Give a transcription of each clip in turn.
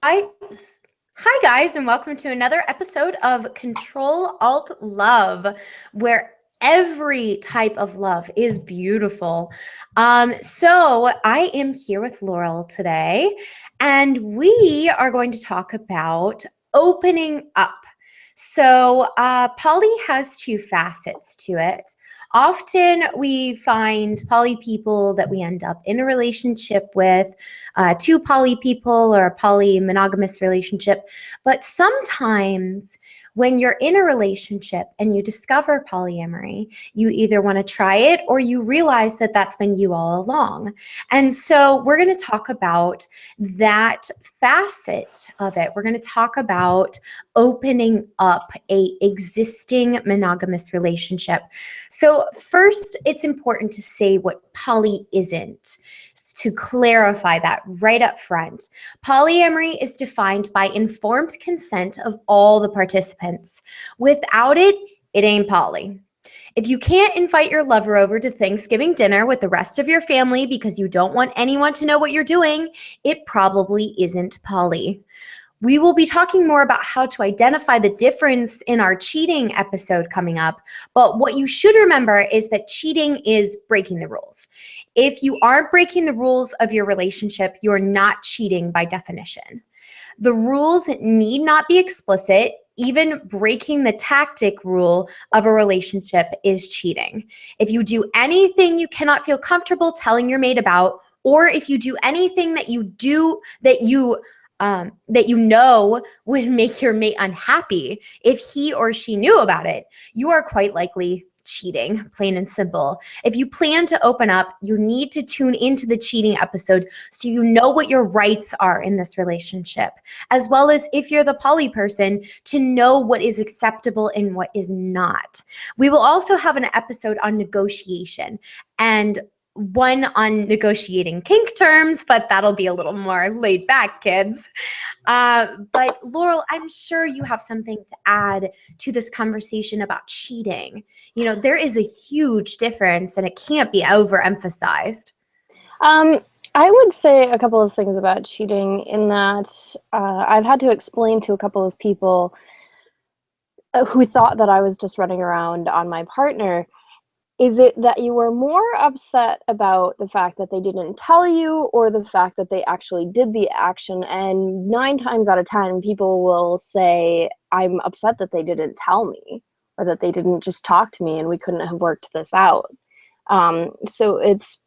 Hi guys, and welcome to another episode of Control Alt Love, where every type of love is beautiful. So I am here with Laurel today, and we are going to talk about opening up. So poly has two facets to it. Often we find poly people that we end up in a relationship with, two poly people or a polymonogamous relationship. But sometimes when you're in a relationship and you discover polyamory, you either want to try it or you realize that that's been you all along. And so we're going to talk about that facet of it. We're going to talk about opening up a existing monogamous relationship. So first, it's important to say what poly isn't, to clarify that right up front. Polyamory is defined by informed consent of all the participants. Without it, it ain't poly. If you can't invite your lover over to Thanksgiving dinner with the rest of your family because you don't want anyone to know what you're doing, it probably isn't poly. We will be talking more about how to identify the difference in our cheating episode coming up, but what you should remember is that cheating is breaking the rules. If you aren't breaking the rules of your relationship, you're not cheating by definition. The rules need not be explicit. Even breaking the tactic rule of a relationship is cheating. If you do anything you cannot feel comfortable telling your mate about, or if you do anything that you know would make your mate unhappy, if he or she knew about it, you are quite likely cheating, plain and simple. If you plan to open up, you need to tune into the cheating episode so you know what your rights are in this relationship, as well as if you're the poly person, to know what is acceptable and what is not. We will also have an episode on negotiation and one on negotiating kink terms, but that'll be a little more laid back, kids. But Laurel, I'm sure you have something to add to this conversation about cheating. You know, there is a huge difference and it can't be overemphasized. I would say a couple of things about cheating in that I've had to explain to a couple of people who thought that I was just running around on my partner. Is it that you were more upset about the fact that they didn't tell you or the fact that they actually did the action? And 9 times out of 10, people will say, I'm upset that they didn't tell me or that they didn't just talk to me and we couldn't have worked this out. So it's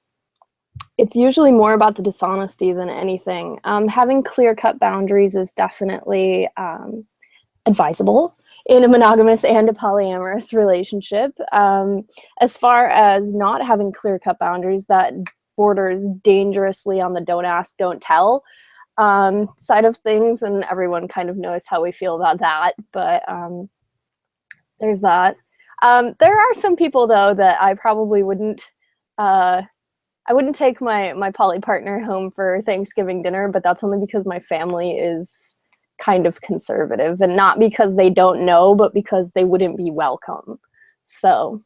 usually more about the dishonesty than anything. Having clear-cut boundaries is definitely advisable in a monogamous and a polyamorous relationship. As far as not having clear-cut boundaries, that borders dangerously on the don't ask, don't tell side of things, and everyone kind of knows how we feel about that, but there's that. There are some people, though, that I probably wouldn't take my poly partner home for Thanksgiving dinner, but that's only because my family is kind of conservative, and not because they don't know, but because they wouldn't be welcome. So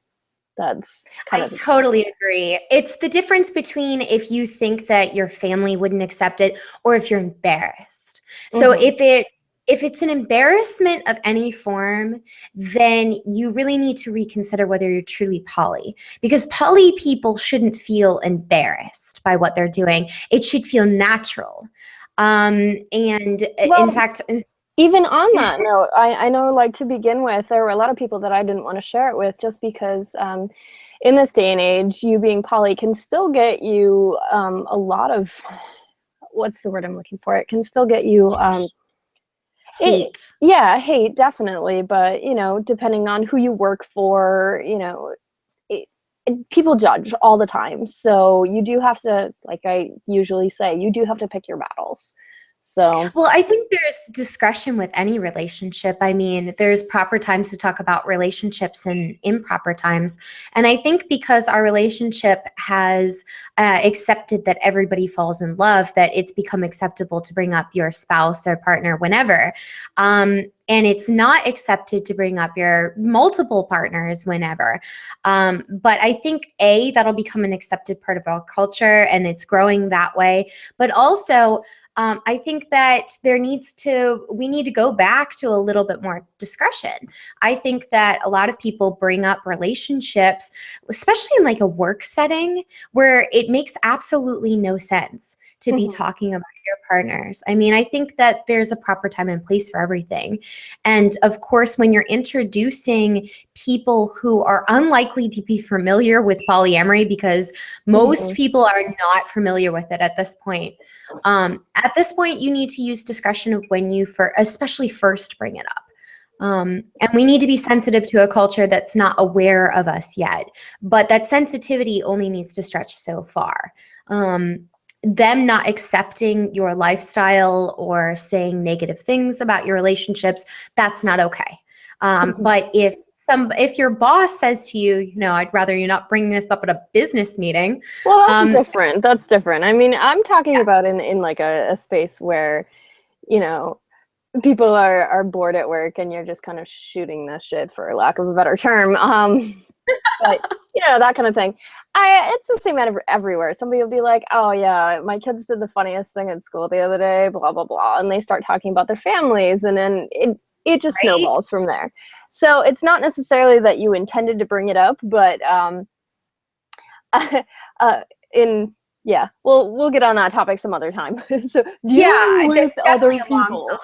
that's kind of... I totally agree. It's the difference between if you think that your family wouldn't accept it or if you're embarrassed. So if it's an embarrassment of any form, then you really need to reconsider whether you're truly poly, because poly people shouldn't feel embarrassed by what they're doing. It should feel natural. In fact, even on that note, I know, like, to begin with, there were a lot of people that I didn't want to share it with just because in this day and age, you being poly can still get you a lot of, what's the word I'm looking for? It can still get you hate. Hate, definitely. But, you know, depending on who you work for, you know, people judge all the time. So you do have to, like I usually say, you do have to pick your battles. So, well, I think there's discretion with any relationship. I mean, there's proper times to talk about relationships and improper times. And I think because our relationship has accepted that everybody falls in love, that it's become acceptable to bring up your spouse or partner whenever. And it's not accepted to bring up your multiple partners whenever. But I think, that'll become an accepted part of our culture, and it's growing that way. But also, I think that we need to go back to a little bit more discretion. I think that a lot of people bring up relationships, especially in like a work setting, where it makes absolutely no sense to be talking about your partners. I mean, I think that there's a proper time and place for everything. And of course, when you're introducing people who are unlikely to be familiar with polyamory, because most people are not familiar with it at this point. At this point, you need to use discretion of when you especially first bring it up. And we need to be sensitive to a culture that's not aware of us yet. But that sensitivity only needs to stretch so far. Them not accepting your lifestyle or saying negative things about your relationships, that's not okay. But if your boss says to you, I'd rather you not bring this up at a business meeting. Well, that's different. That's different. I mean, I'm talking about in like a space where, people are bored at work and you're just kind of shooting the shit, for lack of a better term. But that kind of thing. It's the same everywhere. Somebody will be like, oh yeah, my kids did the funniest thing at school the other day, blah, blah, blah. And they start talking about their families, and then it just snowballs from there. So it's not necessarily that you intended to bring it up, but we'll get on that topic some other time. So dealing with other people.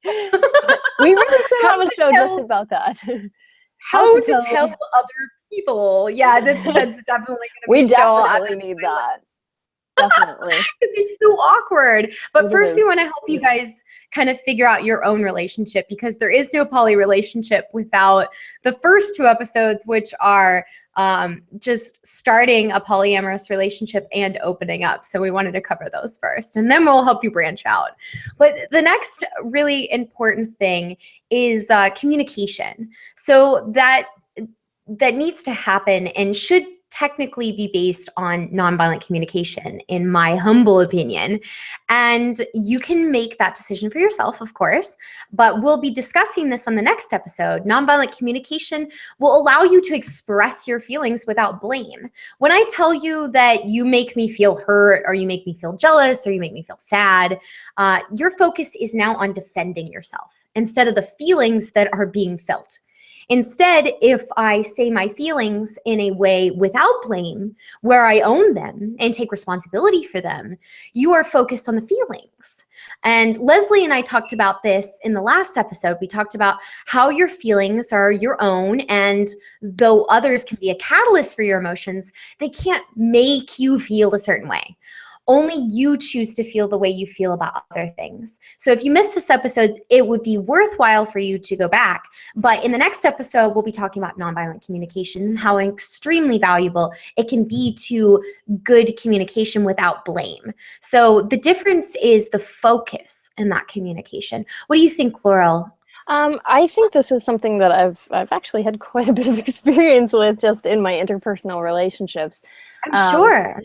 We really should have a show just about that. How to tell other people. Yeah, that's definitely going to be we definitely need that. Definitely. Because it's so awkward. But first, we want to help you guys kind of figure out your own relationship, because there is no poly relationship without the first 2 episodes, which are just starting a polyamorous relationship and opening up. So we wanted to cover those first, and then we'll help you branch out. But the next really important thing is communication. So that needs to happen and should technically be based on nonviolent communication, in my humble opinion. And you can make that decision for yourself, of course, but we'll be discussing this on the next episode. Nonviolent communication will allow you to express your feelings without blame. When I tell you that you make me feel hurt, or you make me feel jealous, or you make me feel sad, your focus is now on defending yourself instead of the feelings that are being felt. Instead, if I say my feelings in a way without blame, where I own them and take responsibility for them, you are focused on the feelings. And Leslie and I talked about this in the last episode. We talked about how your feelings are your own, and though others can be a catalyst for your emotions, they can't make you feel a certain way. Only you choose to feel the way you feel about other things. So if you missed this episode, it would be worthwhile for you to go back. But in the next episode, we'll be talking about nonviolent communication and how extremely valuable it can be to good communication without blame. So the difference is the focus in that communication. What do you think, Laurel? I think this is something that I've actually had quite a bit of experience with just in my interpersonal relationships. I'm sure.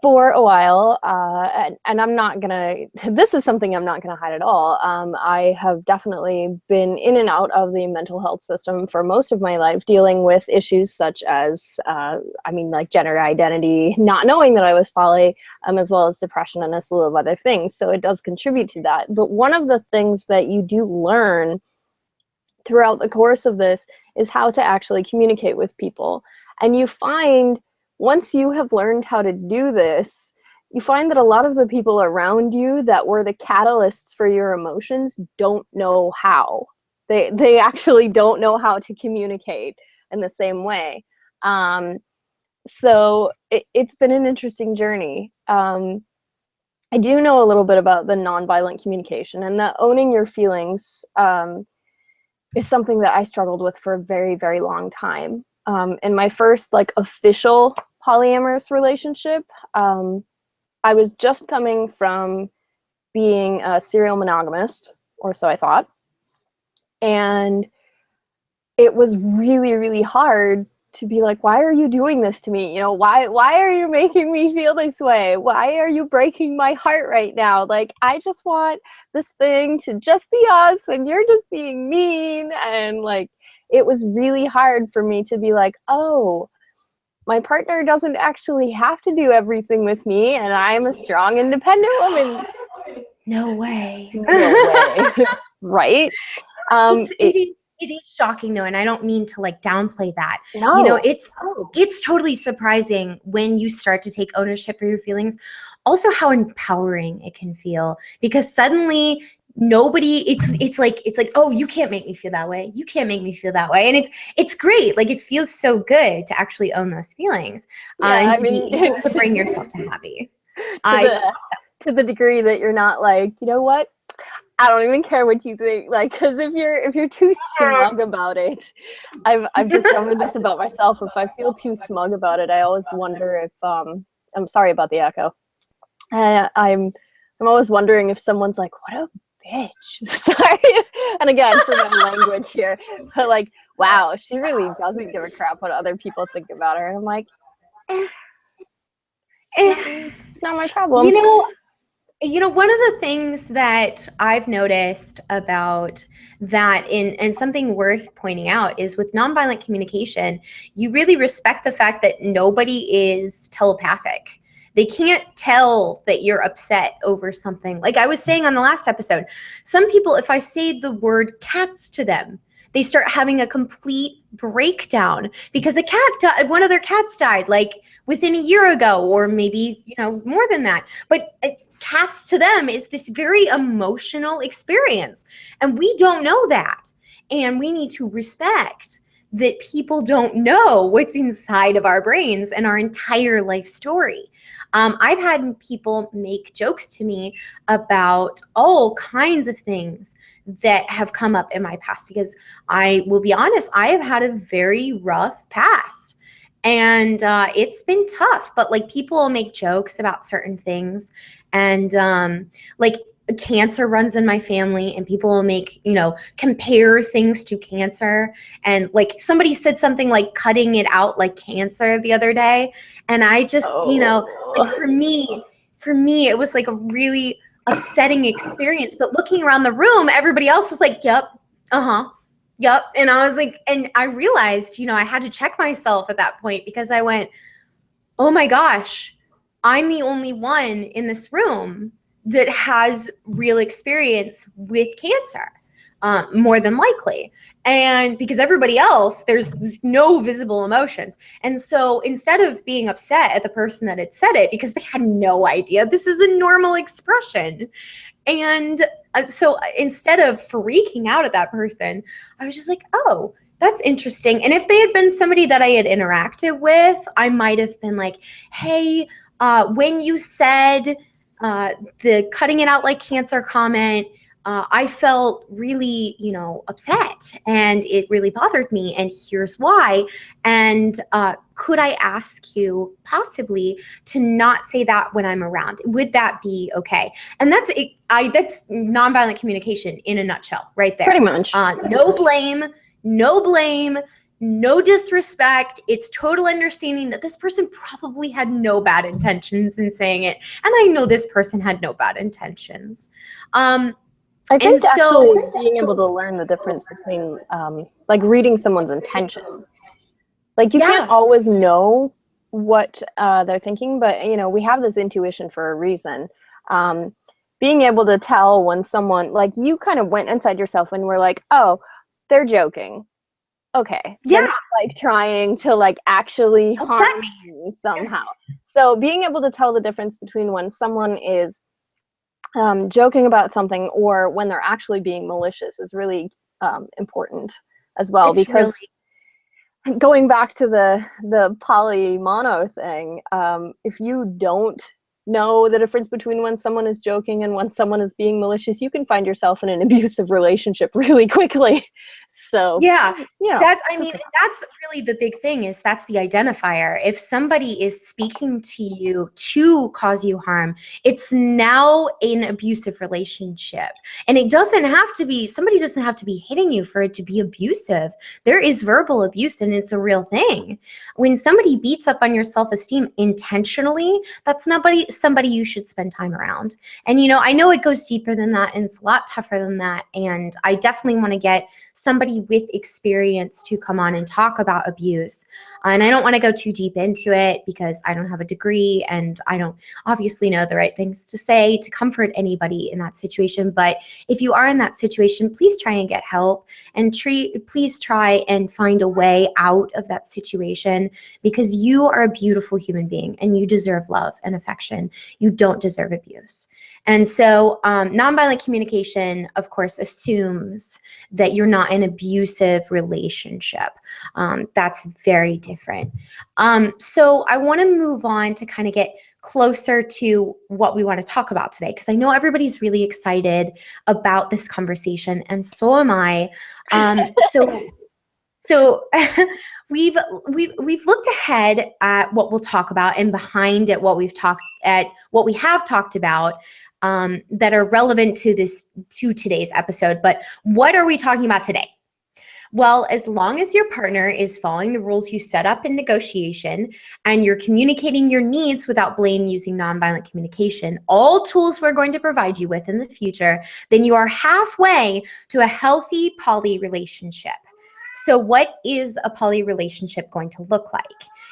For a while, and I'm not gonna, this is something I'm not gonna hide at all. I have definitely been in and out of the mental health system for most of my life, dealing with issues such as, like gender identity, not knowing that I was poly, as well as depression and a slew of other things. So it does contribute to that. But one of the things that you do learn throughout the course of this is how to actually communicate with people. And you find, once you have learned how to do this, you find that a lot of the people around you that were the catalysts for your emotions don't know how. They actually don't know how to communicate in the same way. So it's been an interesting journey. I do know a little bit about the nonviolent communication, and that owning your feelings is something that I struggled with for a very, very long time. In my first official polyamorous relationship, I was just coming from being a serial monogamist, or so I thought. And it was really, really hard to be like, why are you doing this to me? Why are you making me feel this way? Why are you breaking my heart right now? I just want this thing to just be us, and you're just being mean. And it was really hard for me to be like, oh, my partner doesn't actually have to do everything with me, and I'm a strong, independent woman. No way. No way. Right? It is shocking though, and I don't mean to like downplay that. No. It's totally surprising when you start to take ownership for your feelings. Also, how empowering it can feel, because suddenly it's like, oh, you can't make me feel that way. You can't make me feel that way, and it's great. Like, it feels so good to actually own those feelings, and to be able to bring yourself to happy. To the degree that you're not like, you know what? I don't even care what you think. Like, because if you're too smug about it, I've discovered this about myself. If I feel too smug about it, I always wonder if I'm sorry about the echo. I'm always wondering if someone's like, what a bitch. Sorry. And again, for my language here, but like, wow, she really doesn't give a crap what other people think about her. And I'm like, it's not my problem. One of the things that I've noticed about that, and something worth pointing out, is with nonviolent communication, you really respect the fact that nobody is telepathic. They can't tell that you're upset over something. Like I was saying on the last episode, some people, if I say the word cats to them, they start having a complete breakdown because one of their cats died like within a year ago, or maybe, more than that. But cats to them is this very emotional experience, and we don't know that, and we need to respect that people don't know what's inside of our brains and our entire life story. I've had people make jokes to me about all kinds of things that have come up in my past, because I will be honest, I have had a very rough past. And it's been tough, but like people will make jokes about certain things, and like cancer runs in my family, and people will make, compare things to cancer. And like somebody said something like cutting it out like cancer the other day. And I just, like for me, it was like a really upsetting experience. But looking around the room, everybody else was like, yep, yep. And I was like, and I realized, I had to check myself at that point, because I went, oh my gosh, I'm the only one in this room that has real experience with cancer, more than likely. And because everybody else, there's no visible emotions. And so instead of being upset at the person that had said it, because they had no idea, this is a normal expression. And so instead of freaking out at that person, I was just like, oh, that's interesting. And if they had been somebody that I had interacted with, I might have been like, hey, when you said the cutting it out like cancer comment, I felt really, upset, and it really bothered me, and here's why. And could I ask you possibly to not say that when I'm around? Would that be okay? And that's nonviolent communication in a nutshell, right there. Pretty much. No blame, no disrespect. It's total understanding that this person probably had no bad intentions in saying it, and I know this person had no bad intentions. I think actually being able to learn the difference between like reading someone's intentions. Like you can't always know what they're thinking, but we have this intuition for a reason. Being able to tell when someone, like, you kind of went inside yourself and were like, oh, they're joking. Okay. Yeah. They're not like trying to like actually harm me somehow. So being able to tell the difference between when someone is joking about something or when they're actually being malicious is really important as well. It's because really, going back to the polymono thing, if you don't know the difference between when someone is joking and when someone is being malicious, you can find yourself in an abusive relationship really quickly. So that's really the big thing, is that's the identifier. If somebody is speaking to you to cause you harm, it's now an abusive relationship. And it doesn't have to be, somebody doesn't have to be hitting you for it to be abusive. There is verbal abuse, and it's a real thing. When somebody beats up on your self-esteem intentionally, that's somebody you should spend time around. And I know it goes deeper than that, and it's a lot tougher than that. And I definitely want to get some somebody with experience to come on and talk about abuse. And I don't want to go too deep into it because I don't have a degree and I don't obviously know the right things to say to comfort anybody in that situation. But if you are in that situation, please try and get help, and please try and find a way out of that situation, because you are a beautiful human being and you deserve love and affection. You don't deserve abuse. And so nonviolent communication, of course, assumes that you're not in an abusive relationship. That's very different. So I want to move on to kind of get closer to what we want to talk about today, because I know everybody's really excited about this conversation, and so am I. So we've looked ahead at what we'll talk about, and behind it what we have talked about that are relevant to today's episode. But what are we talking about today? Well, as long as your partner is following the rules you set up in negotiation and you're communicating your needs without blame using nonviolent communication, all tools we're going to provide you with in the future, then you are halfway to a healthy poly relationship. So what is a poly relationship going to look like?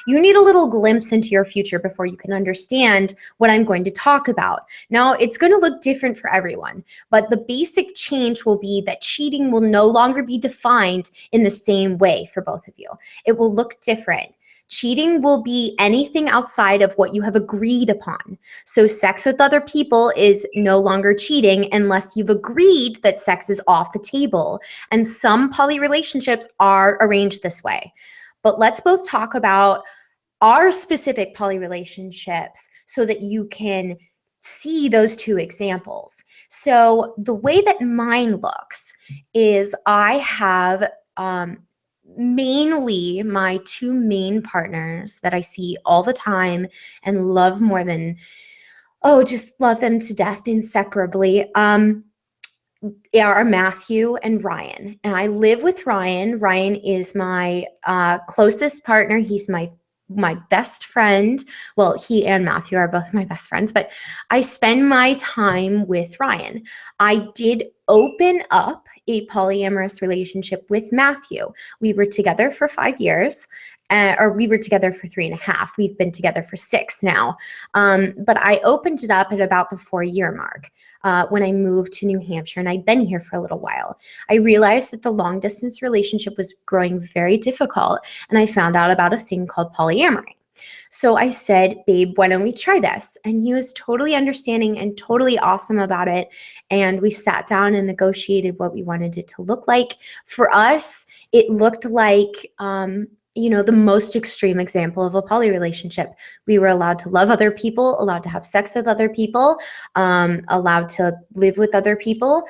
You need a little glimpse into your future before you can understand what I'm going to talk about. Now, it's going to look different for everyone, but the basic change will be that cheating will no longer be defined in the same way for both of you. It will look different. Cheating will be anything outside of what you have agreed upon. So sex with other people is no longer cheating unless you've agreed that sex is off the table. And some poly relationships are arranged this way. But let's both talk about our specific poly relationships so that you can see those two examples. So the way that mine looks is I have mainly my two main partners that I see all the time and love more than, just love them to death inseparably, are Matthew and Ryan. And I live with Ryan. Ryan is my closest partner. He's my best friend. Well, he and Matthew are both my best friends, but I spend my time with Ryan. I did open up a polyamorous relationship with Matthew. We were together for 5 years, or we were together for 3.5. We've been together for 6 now. But I opened it up at about the 4-year mark when I moved to New Hampshire, and I'd been here for a little while. I realized that the long distance relationship was growing very difficult, and I found out about a thing called polyamory. So I said, babe, why don't we try this? And he was totally understanding and totally awesome about it. And we sat down and negotiated what we wanted it to look like. For us, it looked like, the most extreme example of a poly relationship. We were allowed to love other people, allowed to have sex with other people, allowed to live with other people,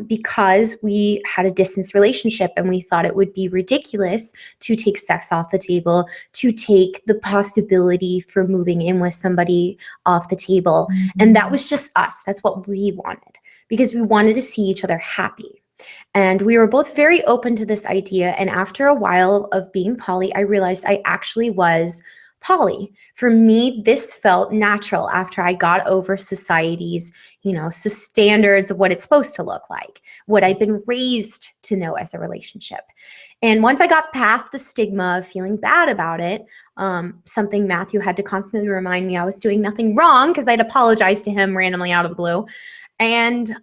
because we had a distance relationship, and we thought it would be ridiculous to take sex off the table, to take the possibility for moving in with somebody off the table. Mm-hmm. And that was just us. That's what we wanted, because we wanted to see each other happy. And we were both very open to this idea. And after a while of being poly, I realized I actually was poly. For me, this felt natural after I got over society's, standards of what it's supposed to look like, what I'd been raised to know as a relationship. And once I got past the stigma of feeling bad about it, something Matthew had to constantly remind me I was doing nothing wrong, because I'd apologized to him randomly out of the blue. And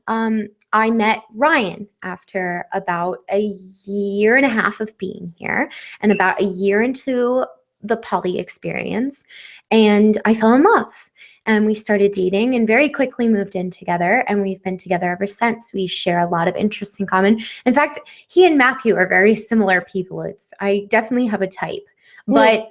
I met Ryan after about a 1.5 years of being here, and about a year into the poly experience, and I fell in love. And we started dating and very quickly moved in together, and we've been together ever since. We share a lot of interests in common. In fact, he and Matthew are very similar people. I definitely have a type, but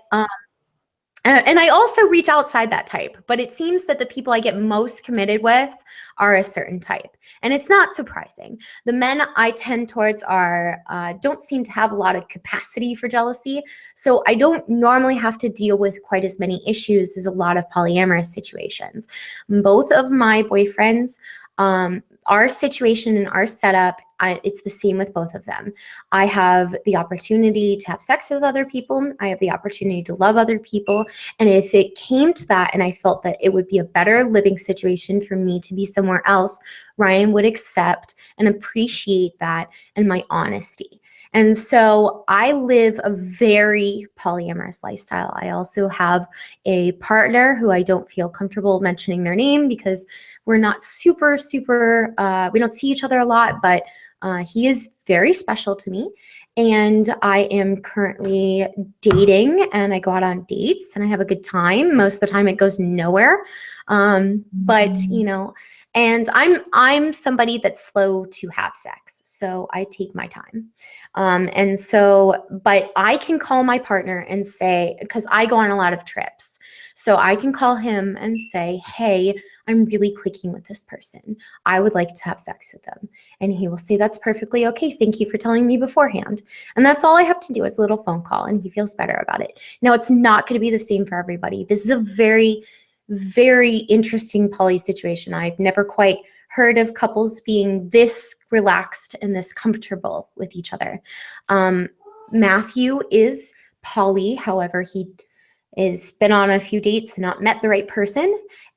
and I also reach outside that type, but it seems that the people I get most committed with are a certain type. And it's not surprising. The men I tend towards don't seem to have a lot of capacity for jealousy. So I don't normally have to deal with quite as many issues as a lot of polyamorous situations. Both of my boyfriends, our situation and our setup, it's the same with both of them. I have the opportunity to have sex with other people. I have the opportunity to love other people. And if it came to that and I felt that it would be a better living situation for me to be somewhere else, Ryan would accept and appreciate that and my honesty. And so I live a very polyamorous lifestyle. I also have a partner who I don't feel comfortable mentioning their name because we're not super, super, we don't see each other a lot, but he is very special to me. And I am currently dating, and I go out on dates and I have a good time. Most of the time it goes nowhere. But you know, and I'm somebody that's slow to have sex, so I take my time. And so, but I can call my partner and say, because I go on a lot of trips, so I can call him and say, hey, I'm really clicking with this person. I would like to have sex with them. And he will say, that's perfectly okay. Thank you for telling me beforehand. And that's all I have to do is a little phone call, and he feels better about it. Now, it's not going to be the same for everybody. This is a very, very interesting poly situation. I've never quite heard of couples being this relaxed and this comfortable with each other. Matthew is poly, however, he has been on a few dates and not met the right person.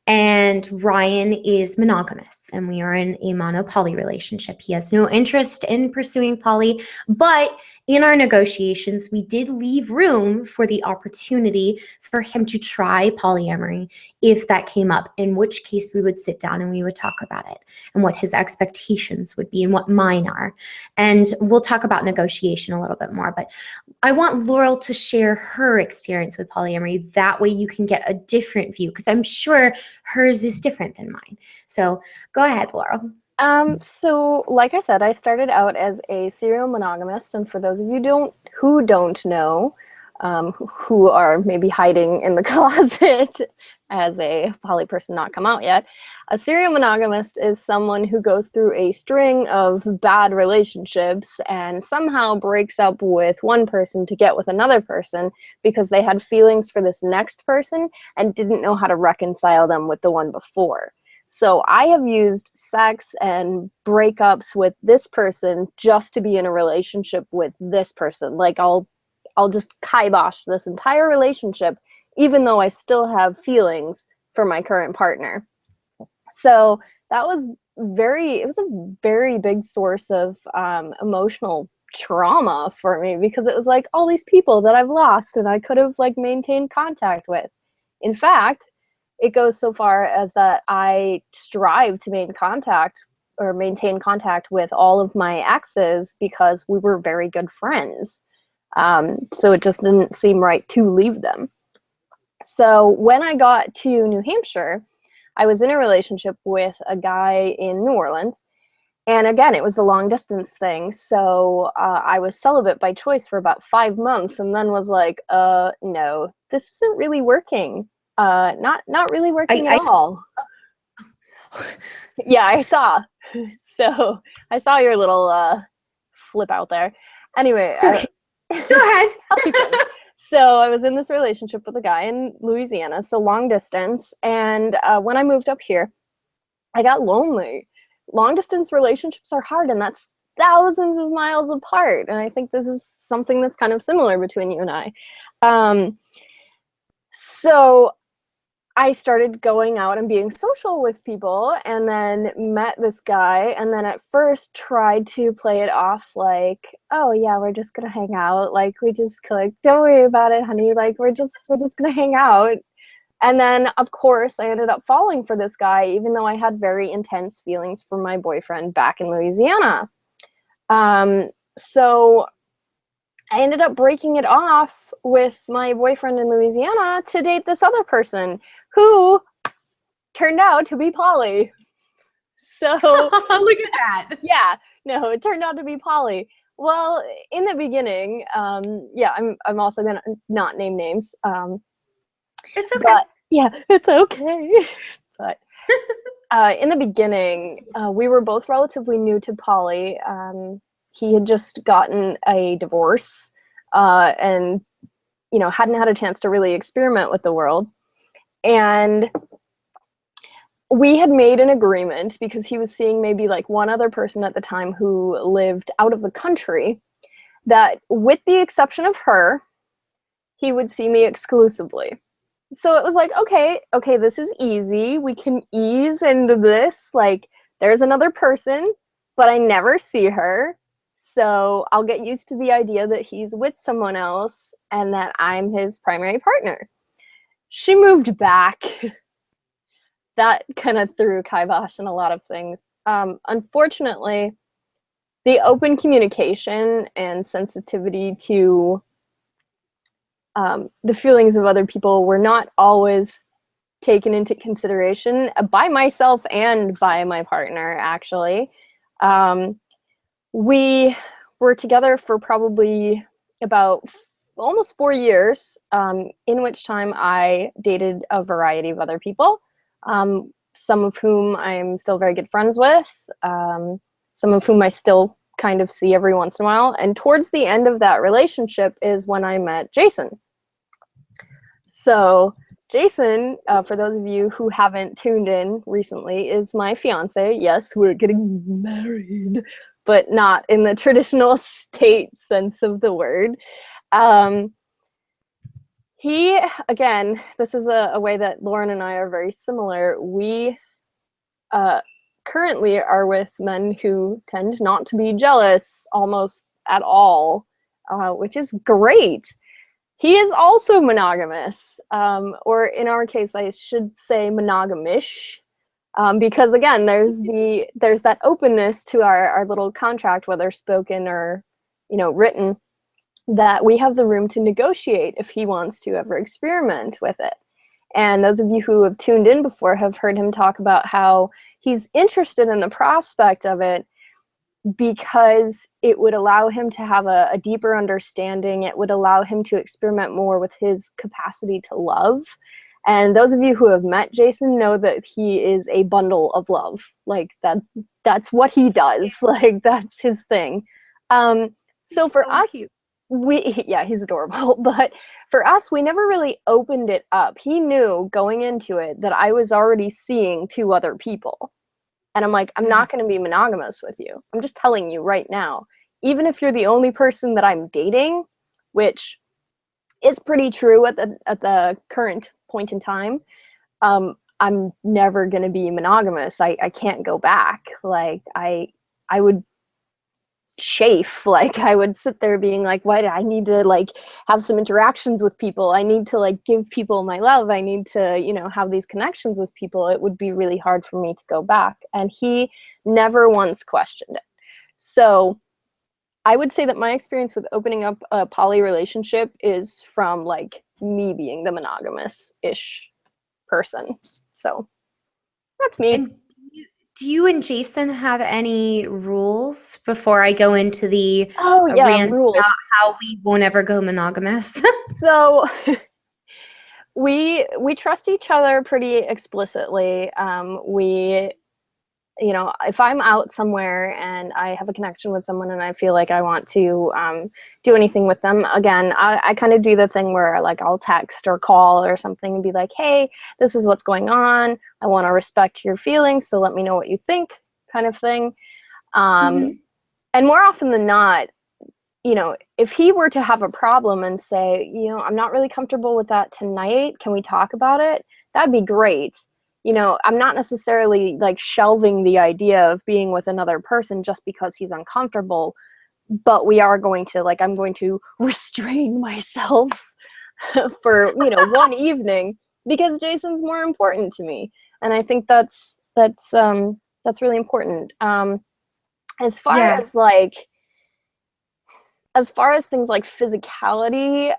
And Ryan is monogamous, and we are in a mono-poly relationship. He has no interest in pursuing poly, but in our negotiations, we did leave room for the opportunity for him to try polyamory if that came up, in which case we would sit down and we would talk about it and what his expectations would be and what mine are. And we'll talk about negotiation a little bit more, but I want Laurel to share her experience with polyamory. That way you can get a different view, because I'm sure hers is different than mine. So go ahead, Laurel. So like I said, I started out as a serial monogamist, and for those of you who don't know, who are maybe hiding in the closet as a poly person not come out yet, a serial monogamist is someone who goes through a string of bad relationships and somehow breaks up with one person to get with another person because they had feelings for this next person and didn't know how to reconcile them with the one before. So I have used sex and breakups with this person just to be in a relationship with this person. Like I'll just kibosh this entire relationship, even though I still have feelings for my current partner. So that was it was a very big source of emotional trauma for me, because it was like all these people that I've lost and I could have like maintained contact with. In fact, it goes so far as that I strive to maintain contact with all of my exes because we were very good friends. So it just didn't seem right to leave them. So when I got to New Hampshire, I was in a relationship with a guy in New Orleans. And again, it was a long distance thing. So I was celibate by choice for about 5 months, and then was like, no, this isn't really working. Not really working at all. Yeah, I saw. So I saw your little flip out there. Anyway, Okay. Go ahead. I'll keep going. So I was in this relationship with a guy in Louisiana, so long distance. And when I moved up here, I got lonely. Long distance relationships are hard, and that's thousands of miles apart. And I think this is something that's kind of similar between you and I. So I started going out and being social with people, and then met this guy, and then at first tried to play it off like, oh yeah, we're just gonna hang out, like we just like, don't worry about it, honey, like we're just gonna hang out. And then of course I ended up falling for this guy, even though I had very intense feelings for my boyfriend back in Louisiana. So I ended up breaking it off with my boyfriend in Louisiana to date this other person who turned out to be poly. So Look at that. Yeah, no, it turned out to be poly. Well, in the beginning, yeah, I'm also gonna not name names. It's okay. But yeah, it's okay. But in the beginning, we were both relatively new to poly. He had just gotten a divorce, and hadn't had a chance to really experiment with the world. And we had made an agreement, because he was seeing maybe like one other person at the time who lived out of the country, that with the exception of her, he would see me exclusively. So it was like, okay, this is easy. We can ease into this. Like, there's another person, but I never see her. So I'll get used to the idea that he's with someone else and that I'm his primary partner. She moved back. That kind of threw kibosh in a lot of things. Unfortunately, the open communication and sensitivity to the feelings of other people were not always taken into consideration by myself and by my partner, actually. We were together for probably about almost 4 years, in which time I dated a variety of other people, some of whom I'm still very good friends with, some of whom I still kind of see every once in a while. And towards the end of that relationship is when I met Jason. So Jason, for those of you who haven't tuned in recently, is my fiance. Yes, we're getting married, but not in the traditional state sense of the word. He, again, this is a way that Lauren and I are very similar. We currently are with men who tend not to be jealous almost at all, which is great. He is also monogamous, or in our case, I should say monogamish, because again, there's that openness to our little contract, whether spoken or written, that we have the room to negotiate if he wants to ever experiment with it. And those of you who have tuned in before have heard him talk about how he's interested in the prospect of it because it would allow him to have a deeper understanding. It would allow him to experiment more with his capacity to love. And those of you who have met Jason know that he is a bundle of love. Like that's what he does. Like that's his thing. So for us, cute. He's adorable. But for us, we never really opened it up. He knew going into it that I was already seeing 2 other people. And I'm like, I'm not going to be monogamous with you. I'm just telling you right now. Even if you're the only person that I'm dating, which is pretty true at the current point in time, I'm never going to be monogamous. I can't go back. Like I would chafe. Like I would sit there being like, why do I need to like have some interactions with people? I need to like give people my love. I need to, have these connections with people. It would be really hard for me to go back. And he never once questioned it. So I would say that my experience with opening up a poly relationship is from like me being the monogamous-ish person. So that's me. And do you and Jason have any rules before I go into the rant Rules. about how we won't ever go monogamous? So we trust each other pretty explicitly. If I'm out somewhere and I have a connection with someone and I feel like I want to do anything with them, again, I kind of do the thing where like I'll text or call or something and be like, hey, this is what's going on. I want to respect your feelings, so let me know what you think, kind of thing. And more often than not, if he were to have a problem and say, I'm not really comfortable with that tonight, can we talk about it? That'd be great. I'm not necessarily like shelving the idea of being with another person just because he's uncomfortable, but we are going to I'm going to restrain myself for, one evening because Jason's more important to me. And I think that's really important. As far as things like physicality,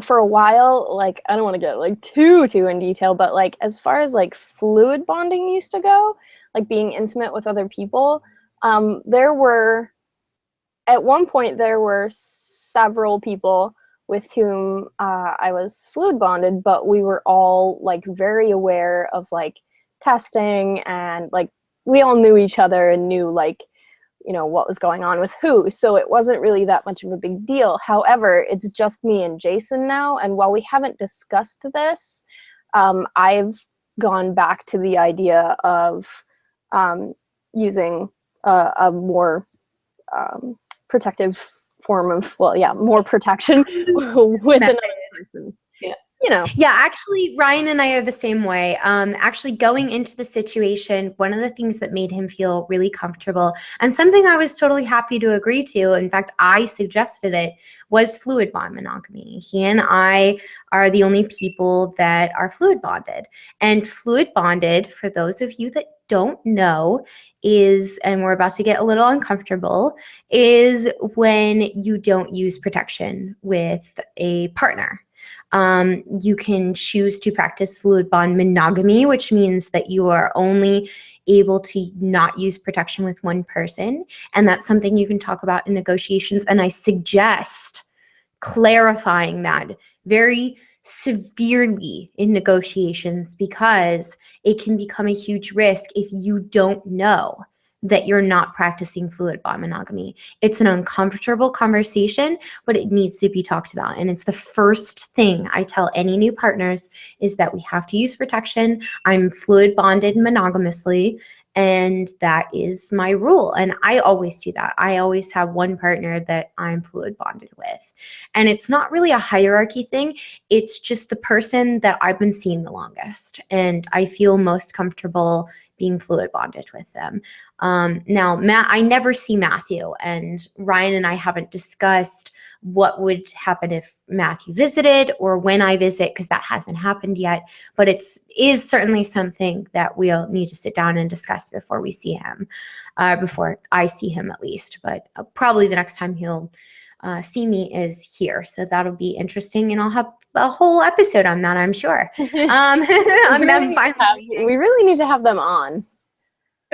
for a while, like, I don't want to get like too in detail, but like as far as like fluid bonding used to go, like being intimate with other people, at one point there were several people with whom I was fluid bonded, but we were all like very aware of like testing and like we all knew each other and knew like what was going on with who. So it wasn't really that much of a big deal. However, it's just me and Jason now. And while we haven't discussed this, I've gone back to the idea of using a more protective form of, more protection with another person. Yeah. you know. Yeah, actually, Ryan and I are the same way. Actually, going into the situation, one of the things that made him feel really comfortable and something I was totally happy to agree to, in fact, I suggested it, was fluid bond monogamy. He and I are the only people that are fluid bonded. And fluid bonded, for those of you that don't know, is, and we're about to get a little uncomfortable, is when you don't use protection with a partner. You can choose to practice fluid bond monogamy, which means that you are only able to not use protection with one person. And that's something you can talk about in negotiations. And I suggest clarifying that very severely in negotiations, because it can become a huge risk if you don't know that you're not practicing fluid bond monogamy. It's an uncomfortable conversation, but it needs to be talked about. And it's the first thing I tell any new partners is that we have to use protection. I'm fluid bonded monogamously, and that is my rule. And I always do that. I always have one partner that I'm fluid bonded with. And it's not really a hierarchy thing. It's just the person that I've been seeing the longest. And I feel most comfortable being fluid bonded with them. Now, I never see Matthew, and Ryan and I haven't discussed what would happen if Matthew visited or when I visit, because that hasn't happened yet. But is certainly something that we'll need to sit down and discuss before we see him, before I see him at least. But probably the next time he'll see me is here. So that'll be interesting, and I'll have a whole episode on that, I'm sure. On them finally. We really need to have them on.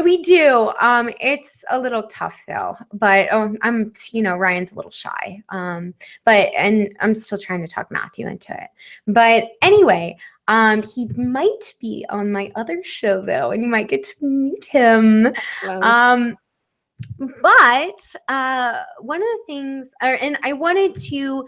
We do. It's a little tough though, but Ryan's a little shy. And I'm still trying to talk Matthew into it. But anyway, he might be on my other show though, and you might get to meet him. Excellent. But one of the things, and I wanted to,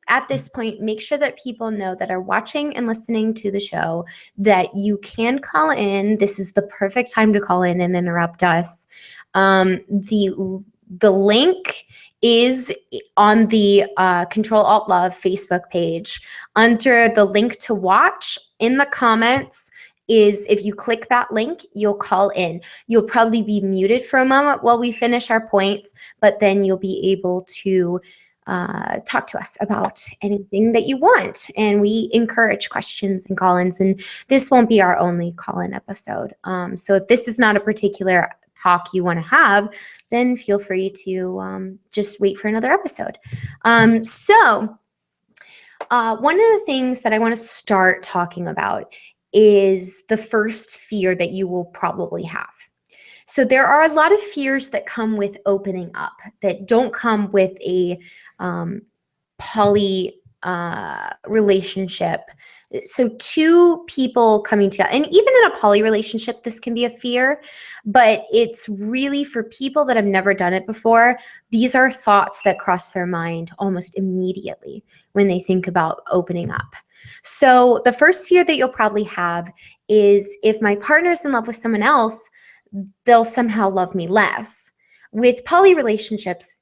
at this point, make sure that people know that are watching and listening to the show that you can call in. This is the perfect time to call in and interrupt us. The link is on the Control Alt Love Facebook page. Under the link to watch, in the comments, is if you click that link, you'll call in. You'll probably be muted for a moment while we finish our points, but then you'll be able to talk to us about anything that you want. And we encourage questions and call-ins, and this won't be our only call-in episode. So if this is not a particular talk you want to have, then feel free to just wait for another episode. So one of the things that I want to start talking about is the first fear that you will probably have. So there are a lot of fears that come with opening up that don't come with a poly relationship. So two people coming together, and even in a poly relationship, this can be a fear, but it's really for people that have never done it before. These are thoughts that cross their mind almost immediately when they think about opening up. So the first fear that you'll probably have is, if my partner's in love with someone else, they'll somehow love me less. With poly relationships,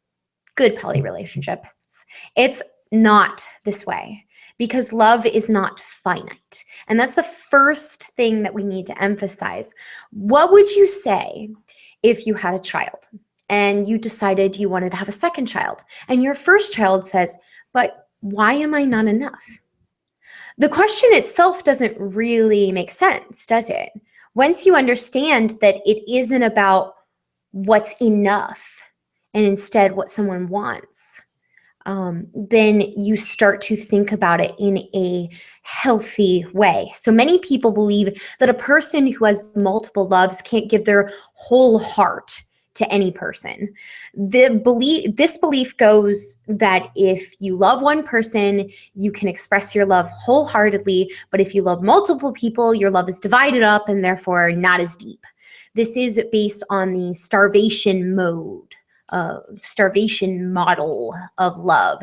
good poly relationships, it's not this way, because love is not finite. And that's the first thing that we need to emphasize. What would you say if you had a child and you decided you wanted to have a second child, and your first child says, but why am I not enough? The question itself doesn't really make sense, does it? Once you understand that it isn't about what's enough and instead what someone wants, then you start to think about it in a healthy way. So many people believe that a person who has multiple loves can't give their whole heart to any person. This belief goes that if you love one person, you can express your love wholeheartedly, but if you love multiple people, your love is divided up and therefore not as deep. This is based on the starvation model of love.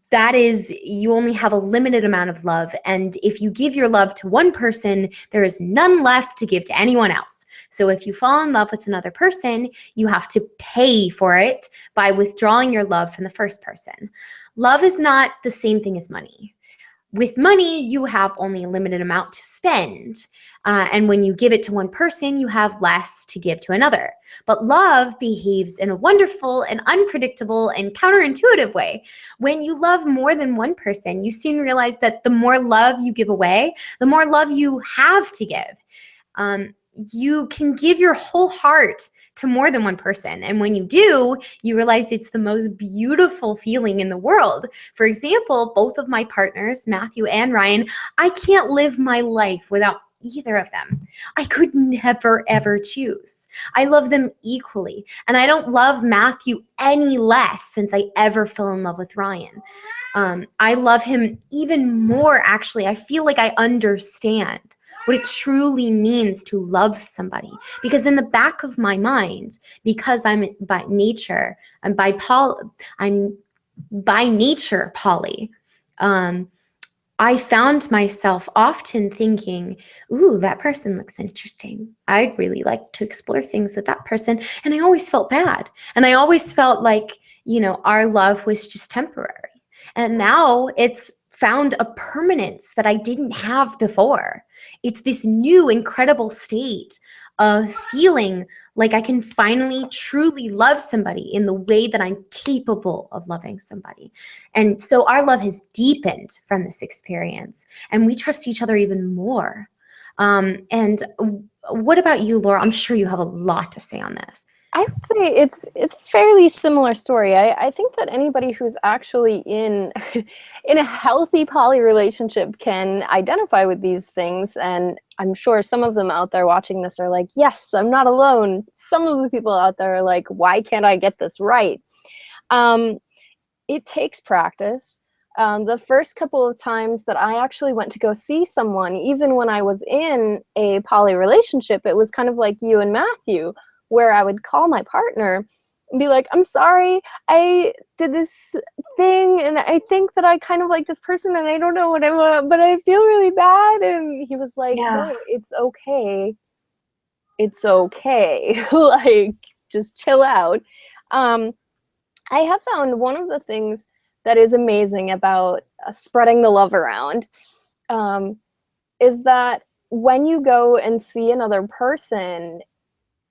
That is, you only have a limited amount of love, and if you give your love to one person, there is none left to give to anyone else. So if you fall in love with another person, you have to pay for it by withdrawing your love from the first person. Love is not the same thing as money. With money, you have only a limited amount to spend. And when you give it to one person, you have less to give to another. But love behaves in a wonderful and unpredictable and counterintuitive way. When you love more than one person, you soon realize that the more love you give away, the more love you have to give. You can give your whole heart to more than one person. And when you do, you realize it's the most beautiful feeling in the world. For example, both of my partners, Matthew and Ryan, I can't live my life without either of them. I could never, ever choose. I love them equally. And I don't love Matthew any less since I ever fell in love with Ryan. I love him even more, actually. I feel like I understand what it truly means to love somebody. Because in the back of my mind, because I'm by nature poly, I found myself often thinking, ooh, that person looks interesting. I'd really like to explore things with that person. And I always felt bad. And I always felt like, our love was just temporary. And now it's found a permanence that I didn't have before. It's this new, incredible state of feeling like I can finally truly love somebody in the way that I'm capable of loving somebody. And so our love has deepened from this experience, and we trust each other even more. And what about you, Laura? I'm sure you have a lot to say on this. I would say it's a fairly similar story. I think that anybody who's actually in a healthy poly relationship can identify with these things, and I'm sure some of them out there watching this are like, yes, I'm not alone. Some of the people out there are like, why can't I get this right? It takes practice. The first couple of times that I actually went to go see someone, even when I was in a poly relationship, it was kind of like you and Matthew, where I would call my partner and be like, I'm sorry, I did this thing and I think that I kind of like this person and I don't know what I want, but I feel really bad. And he was like, Yeah. no, it's okay. It's okay. Like, just chill out. I have found one of the things that is amazing about spreading the love around is that when you go and see another person,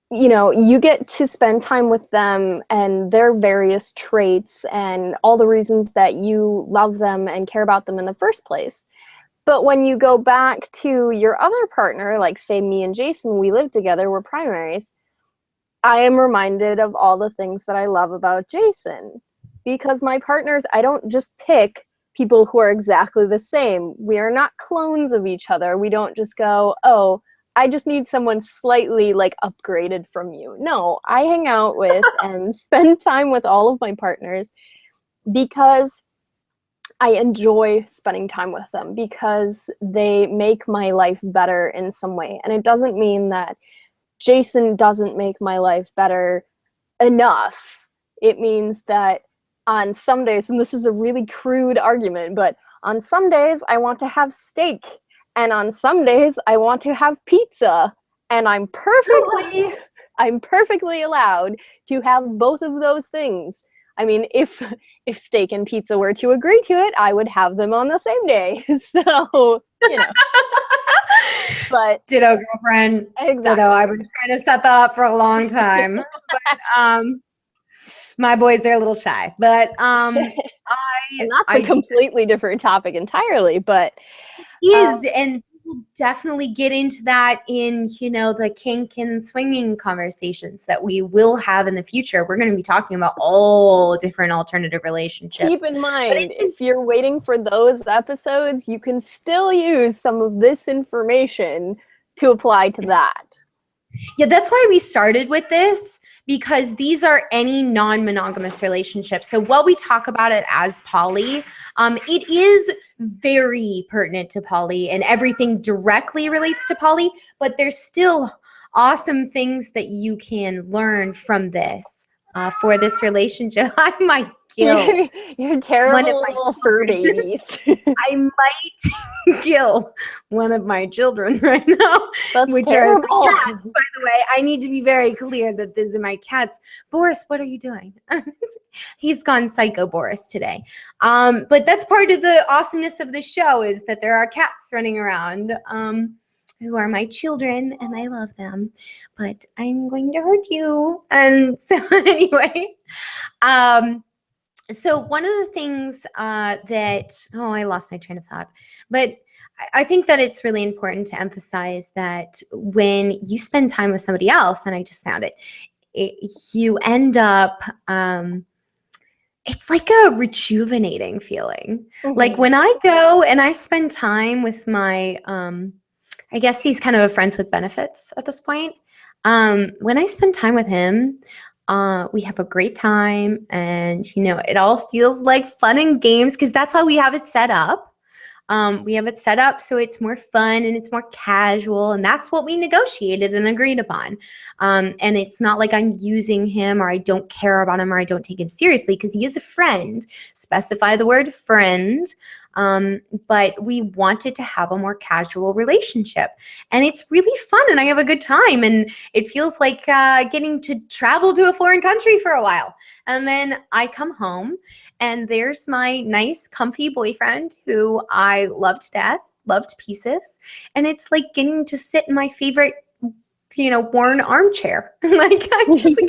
you get to spend time with them and their various traits and all the reasons that you love them and care about them in the first place. But when you go back to your other partner, like say me and Jason, we live together, we're primaries, I am reminded of all the things that I love about Jason. Because my partners, I don't just pick people who are exactly the same. We are not clones of each other. We don't just go, oh, I just need someone slightly like upgraded from you. No, I hang out with and spend time with all of my partners because I enjoy spending time with them, because they make my life better in some way. And it doesn't mean that Jason doesn't make my life better enough. It means that on some days, and this is a really crude argument, but on some days I want to have steak. And on some days, I want to have pizza, and I'm perfectly allowed to have both of those things. I mean, if steak and pizza were to agree to it, I would have them on the same day. So, But Ditto, girlfriend. Exactly. Ditto. I've been trying to set that up for a long time. But my boys are a little shy. But and that's a completely different topic entirely, but and we'll definitely get into that in the kink and swinging conversations that we will have in the future. We're going to be talking about all different alternative relationships. Keep in mind, if you're waiting for those episodes, you can still use some of this information to apply to that. Yeah, that's why we started with this, because these are any non-monogamous relationships. So while we talk about it as poly, it is very pertinent to poly, and everything directly relates to poly, but there's still awesome things that you can learn from this for this relationship. My kill You're one of terrible my little fur children. babies. I might kill one of my children right now, That's which are my terrible. cats, by the way. I need to be very clear that these are my cats. Boris, what are you doing? He's gone psycho, Boris, today. But that's part of the awesomeness of the show, is that there are cats running around who are my children, and I love them. But I'm going to hurt you. And so anyway, so one of the things I lost my train of thought, but I think that it's really important to emphasize that when you spend time with somebody else, and I just found you end up, it's like a rejuvenating feeling. Like when I go and I spend time with my, I guess he's kind of a friends with benefits at this point. When I spend time with him, we have a great time, and it all feels like fun and games, because that's how we have it set up. We have it set up so it's more fun and it's more casual, and that's what we negotiated and agreed upon. And it's not like I'm using him, or I don't care about him, or I don't take him seriously, because he is a friend. Specify the word friend. But we wanted to have a more casual relationship, and it's really fun, and I have a good time, and it feels like getting to travel to a foreign country for a while. And then I come home, and there's my nice, comfy boyfriend who I love to death, love to pieces, and it's like getting to sit in my favorite worn armchair. Like, I'm just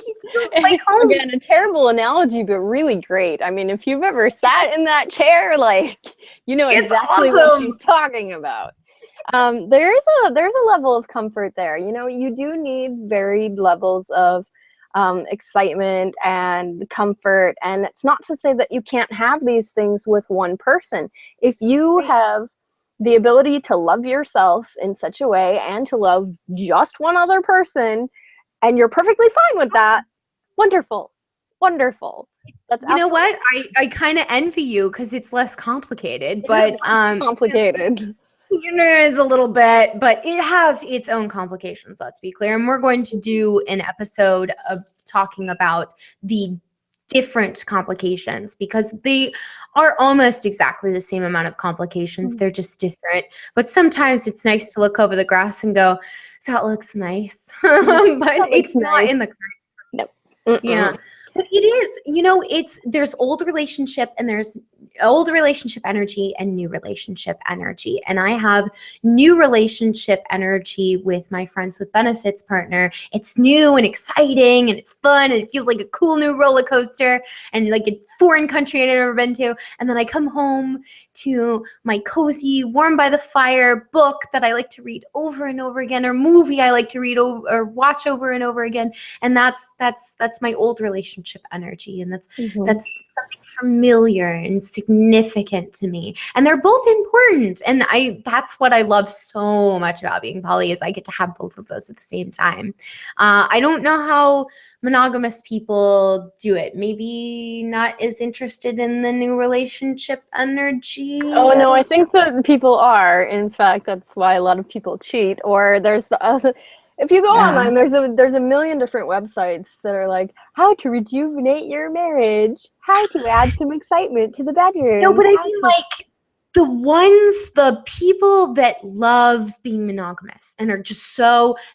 like home. Again, a terrible analogy, but really great. I mean, if you've ever sat in that chair, like, you know exactly what she's talking about. There's a level of comfort there. You do need varied levels of excitement and comfort, and it's not to say that you can't have these things with one person. If you have the ability to love yourself in such a way and to love just one other person, and you're perfectly fine with that, wonderful. That's you know what? I kind of envy you, because it's less complicated, but complicated. Is a little bit, but it has its own complications, let's be clear. And we're going to do an episode of talking about the different complications, because they are almost exactly the same amount of complications. They're just different. But sometimes it's nice to look over the grass and go, that looks nice. But it's not in the cards. Nope. Yeah. But it is, there's old relationship, and there's old relationship energy and new relationship energy. And I have new relationship energy with my friends with benefits partner. It's new and exciting, and it's fun, and it feels like a cool new roller coaster, and like a foreign country I've never been to. And then I come home to my cozy, warm by the fire book that I like to read over and over again, or movie I like to read or watch over and over again. And that's my old relationship energy, and that's something familiar and significant to me, and they're both important. And that's what I love so much about being poly, is I get to have both of those at the same time. I don't know how monogamous people do it. Maybe not as interested in the new relationship energy. Oh no, I think that people are. In fact, that's why a lot of people cheat. Or there's the other. If you go online, there's a million different websites that are like, how to rejuvenate your marriage, how to add some excitement to the bedroom. No, but I mean, like, the people that love being monogamous and are just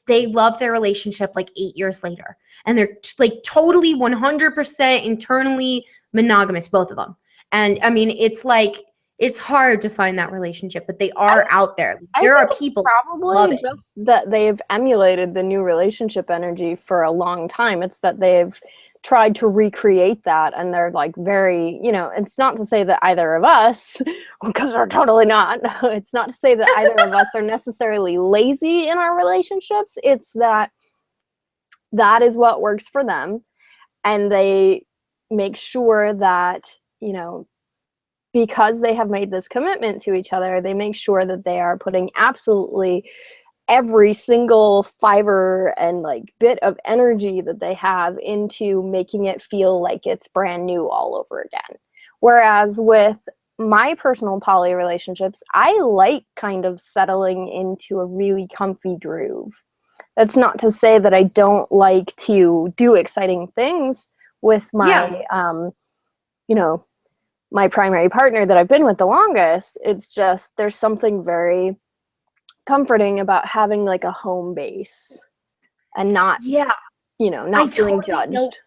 they love their relationship like 8 years later, and they're like totally 100% internally monogamous, both of them. And I mean, it's like, it's hard to find that relationship, but they are out there. There are people probably just that they've emulated the new relationship energy for a long time. It's that they've tried to recreate that, and they're like very, it's not to say that either of us, because we're totally not, it's not to say that either of us are necessarily lazy in our relationships. It's that is what works for them, and they make sure that, because they have made this commitment to each other, they make sure that they are putting absolutely every single fiber and like bit of energy that they have into making it feel like it's brand new all over again. Whereas with my personal poly relationships, I like kind of settling into a really comfy groove. That's not to say that I don't like to do exciting things with my you know, my primary partner that I've been with the longest, it's just there's something very comforting about having like a home base and not, Yeah, I not feeling totally know. judged.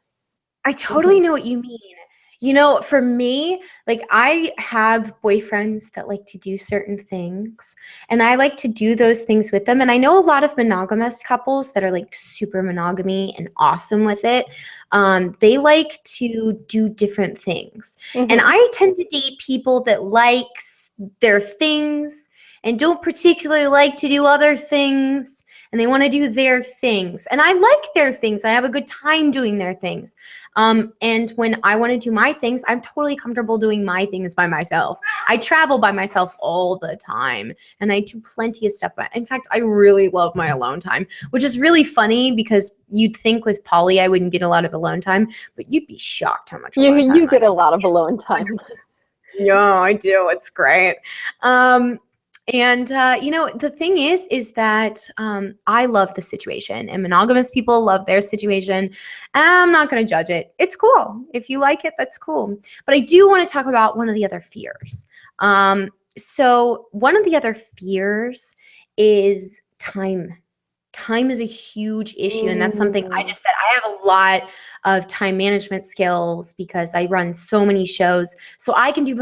I totally know what you mean. For me, like I have boyfriends that like to do certain things, and I like to do those things with them. And I know a lot of monogamous couples that are like super monogamy and awesome with it. They like to do different things. And Mm-hmm. I tend to date people that likes their things and don't particularly like to do other things, and they want to do their things. And I like their things. I have a good time doing their things. And when I want to do my things, I'm totally comfortable doing my things by myself. I travel by myself all the time, and I do plenty of stuff. In fact, I really love my alone time, which is really funny because you'd think with Polly I wouldn't get a lot of alone time, but you'd be shocked how much alone time You get a lot of alone time. Yeah, I do. It's great. The thing is that I love the situation, and monogamous people love their situation. I'm not going to judge it. It's cool. If you like it, that's cool. But I do want to talk about one of the other fears. So one of the other fears is time. Time is a huge issue, and that's something I just said. I have a lot of time management skills because I run so many shows, so I can do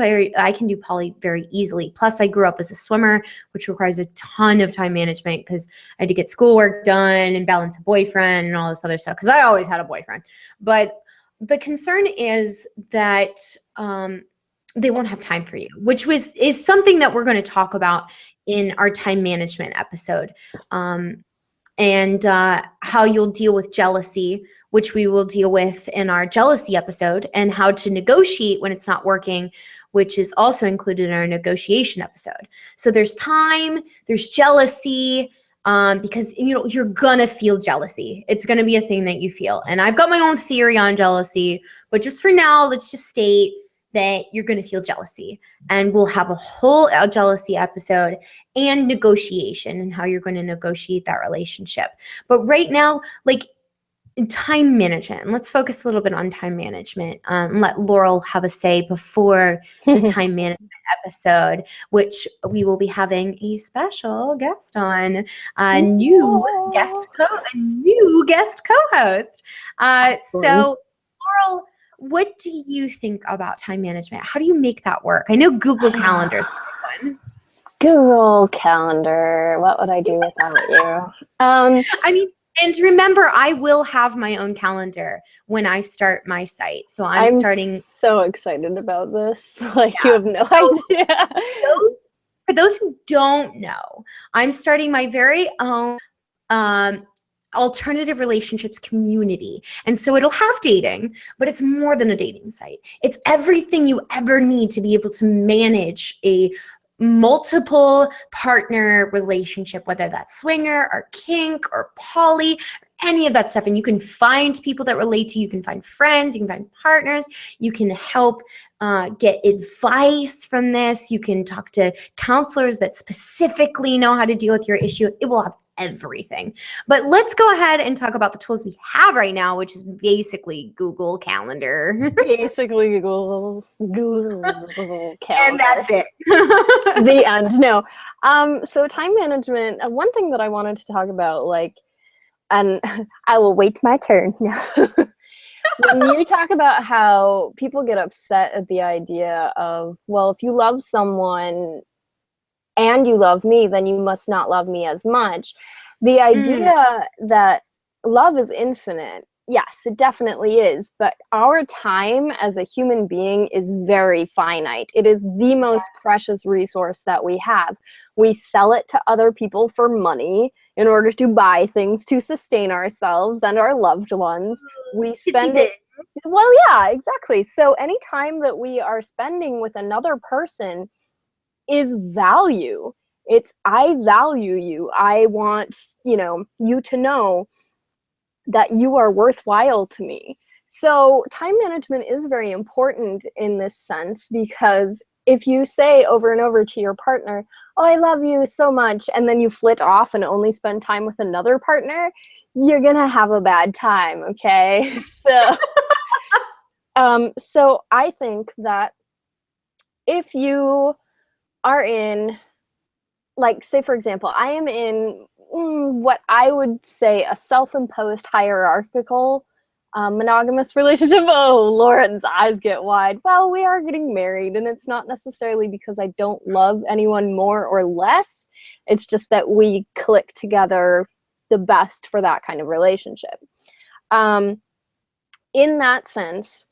poly very easily. Plus, I grew up as a swimmer, which requires a ton of time management because I had to get schoolwork done and balance a boyfriend and all this other stuff. Because I always had a boyfriend, but the concern is that they won't have time for you, which is something that we're going to talk about in our time management episode. And how you'll deal with jealousy, which we will deal with in our jealousy episode, and how to negotiate when it's not working, which is also included in our negotiation episode. So there's time, there's jealousy, because you're gonna feel jealousy. It's gonna be a thing that you feel. And I've got my own theory on jealousy, but just for now, let's just state that you're going to feel jealousy, and we'll have a whole jealousy episode and negotiation and how you're going to negotiate that relationship. But right now, like time management, and let's focus a little bit on time management. Let Laurel have a say before the time management episode, which we will be having a special guest on, a new guest co-host. So Laurel, what do you think about time management? How do you make that work? I know Google Calendars. Google Calendar. What would I do without you? And remember, I will have my own calendar when I start my site. So I'm starting. So excited about this. You have no idea. For those who don't know, I'm starting my very own alternative relationships community. And so it'll have dating, but it's more than a dating site. It's everything you ever need to be able to manage a multiple partner relationship, whether that's swinger or kink or poly, any of that stuff. And you can find people that relate to you. You can find friends, you can find partners, you can help get advice from this. You can talk to counselors that specifically know how to deal with your issue. It will have everything. But let's go ahead and talk about the tools we have right now, which is basically Google Calendar. Basically Google Calendar. And that's it. The end. No. So time management, one thing that I wanted to talk about, and I will wait my turn. When you talk about how people get upset at the idea of, well, if you love someone and you love me, then you must not love me as much. The idea that love is infinite, yes, it definitely is. But our time as a human being is very finite. It is the most precious resource that we have. We sell it to other people for money in order to buy things to sustain ourselves and our loved ones. We spend it. Well, yeah, exactly. So any time that we are spending with another person is value. It's, I value you. I want, you to know that you are worthwhile to me. So time management is very important in this sense, because if you say over and over to your partner, oh, I love you so much, and then you flit off and only spend time with another partner, you're going to have a bad time, okay? So So I think that if you are in, like, say for example, I am in what I would say a self-imposed hierarchical monogamous relationship. Oh, Lauren's eyes get wide. Well, we are getting married, and it's not necessarily because I don't love anyone more or less. It's just that we click together the best for that kind of relationship. In that sense,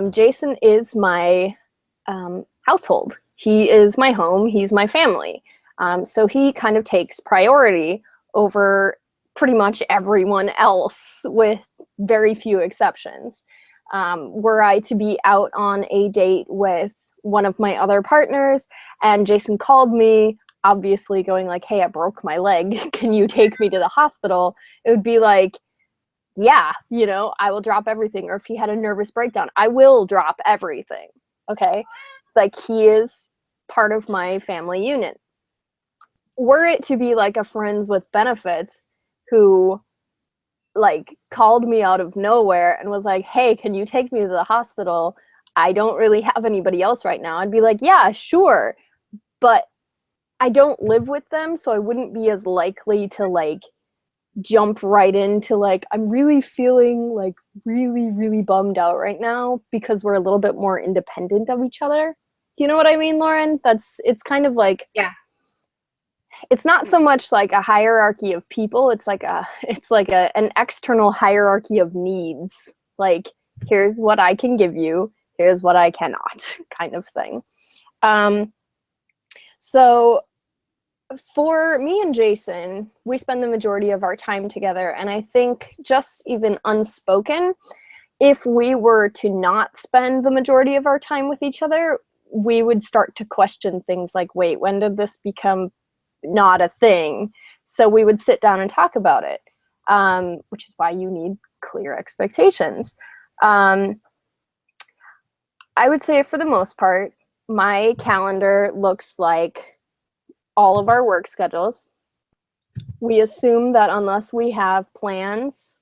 Jason is my household. He is my home. He's my family. So he kind of takes priority over pretty much everyone else, with very few exceptions. Were I to be out on a date with one of my other partners and Jason called me, obviously going like, hey, I broke my leg, can you take me to the hospital? It would be like, yeah, you know, I will drop everything. Or if he had a nervous breakdown, I will drop everything. Okay. Like, he is part of my family unit. Were it to be like a friends with benefits who like called me out of nowhere and was like, hey, can you take me to the hospital? I don't really have anybody else right now. I'd be like, yeah, sure. But I don't live with them, so I wouldn't be as likely to like jump right into like, I'm really feeling like really, really bummed out right now, because we're a little bit more independent of each other. Do you know what I mean, Lauren? It's kind of like, Yeah. it's not so much like a hierarchy of people. It's like an external hierarchy of needs. Like, here's what I can give you, here's what I cannot, kind of thing. So for me and Jason, we spend the majority of our time together, and I think just even unspoken, if we were to not spend the majority of our time with each other, we would start to question things like, wait, when did this become not a thing? So we would sit down and talk about it, which is why you need clear expectations. I would say for the most part, my calendar looks like all of our work schedules. We assume that unless we have plans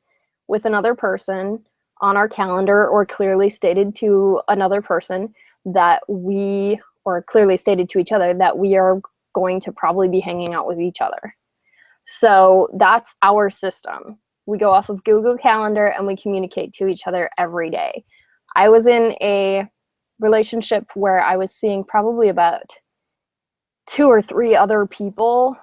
with another person on our calendar, or clearly stated to another person that we, or clearly stated to each other that we are going to probably be hanging out with each other. So that's our system. We go off of Google Calendar and we communicate to each other every day. I was in a relationship where I was seeing probably about 2 or 3 other people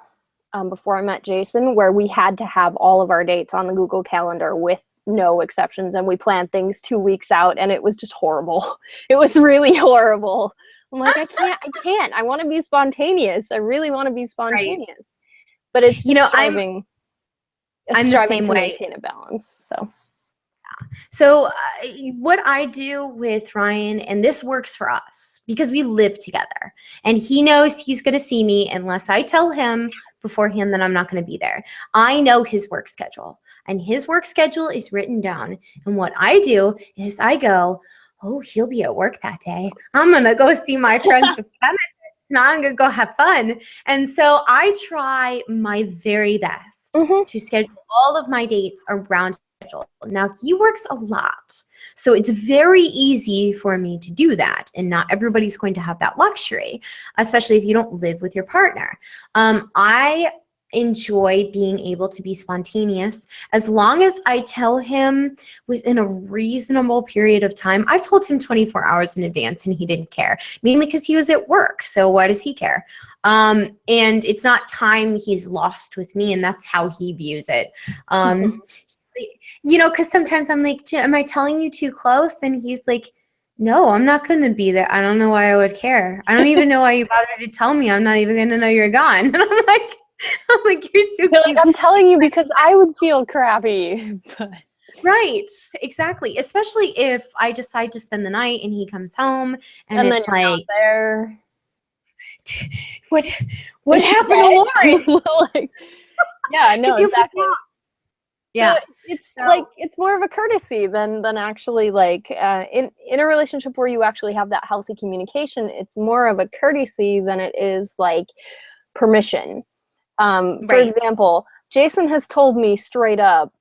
before I met Jason, where we had to have all of our dates on the Google Calendar with no exceptions, and we planned things 2 weeks out, and it was just horrible. It was really horrible. I'm like, I can't. I want to be spontaneous. I really want to be spontaneous. Right. But it's just striving. I'm the same to way. Maintain a balance. So what I do with Ryan, and this works for us because we live together, and he knows he's going to see me unless I tell him beforehand that I'm not going to be there. I know his work schedule, and his work schedule is written down. And what I do is I go, oh, he'll be at work that day. I'm going to go see my friends with benefits. Now I'm going to go have fun. And so I try my very best to schedule all of my dates around schedule. Now, he works a lot, so it's very easy for me to do that, and not everybody's going to have that luxury, especially if you don't live with your partner. I enjoy being able to be spontaneous as long as I tell him within a reasonable period of time. I've told him 24 hours in advance, and he didn't care, mainly because he was at work. So why does he care? And it's not time he's lost with me, and that's how he views it. You know, because sometimes I'm like, am I telling you too close? And he's like, no, I'm not going to be there. I don't know why I would care. I don't even know why you bothered to tell me. I'm not even going to know you're gone. And I'm like, you're so cute. Like, I'm telling you because I would feel crappy. Right, exactly. Especially if I decide to spend the night and he comes home and it's then you're like, not there. What happened to Lauren? Like, yeah, no, exactly. Yeah. So it's like, it's more of a courtesy than actually like in a relationship where you actually have that healthy communication. It's more of a courtesy than it is like permission. For example, Jason has told me straight up,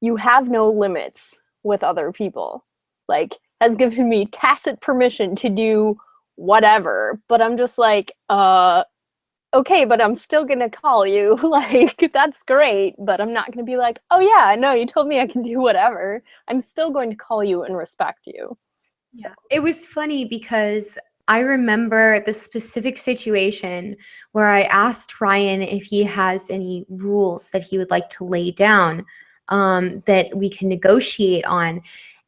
you have no limits with other people. Like, has given me tacit permission to do whatever. But I'm just like, okay, but I'm still gonna call you. Like, that's great, but I'm not gonna be like, oh yeah, no, you told me I can do whatever. I'm still going to call you and respect you. So. Yeah. It was funny because I remember the specific situation where I asked Ryan if he has any rules that he would like to lay down, that we can negotiate on.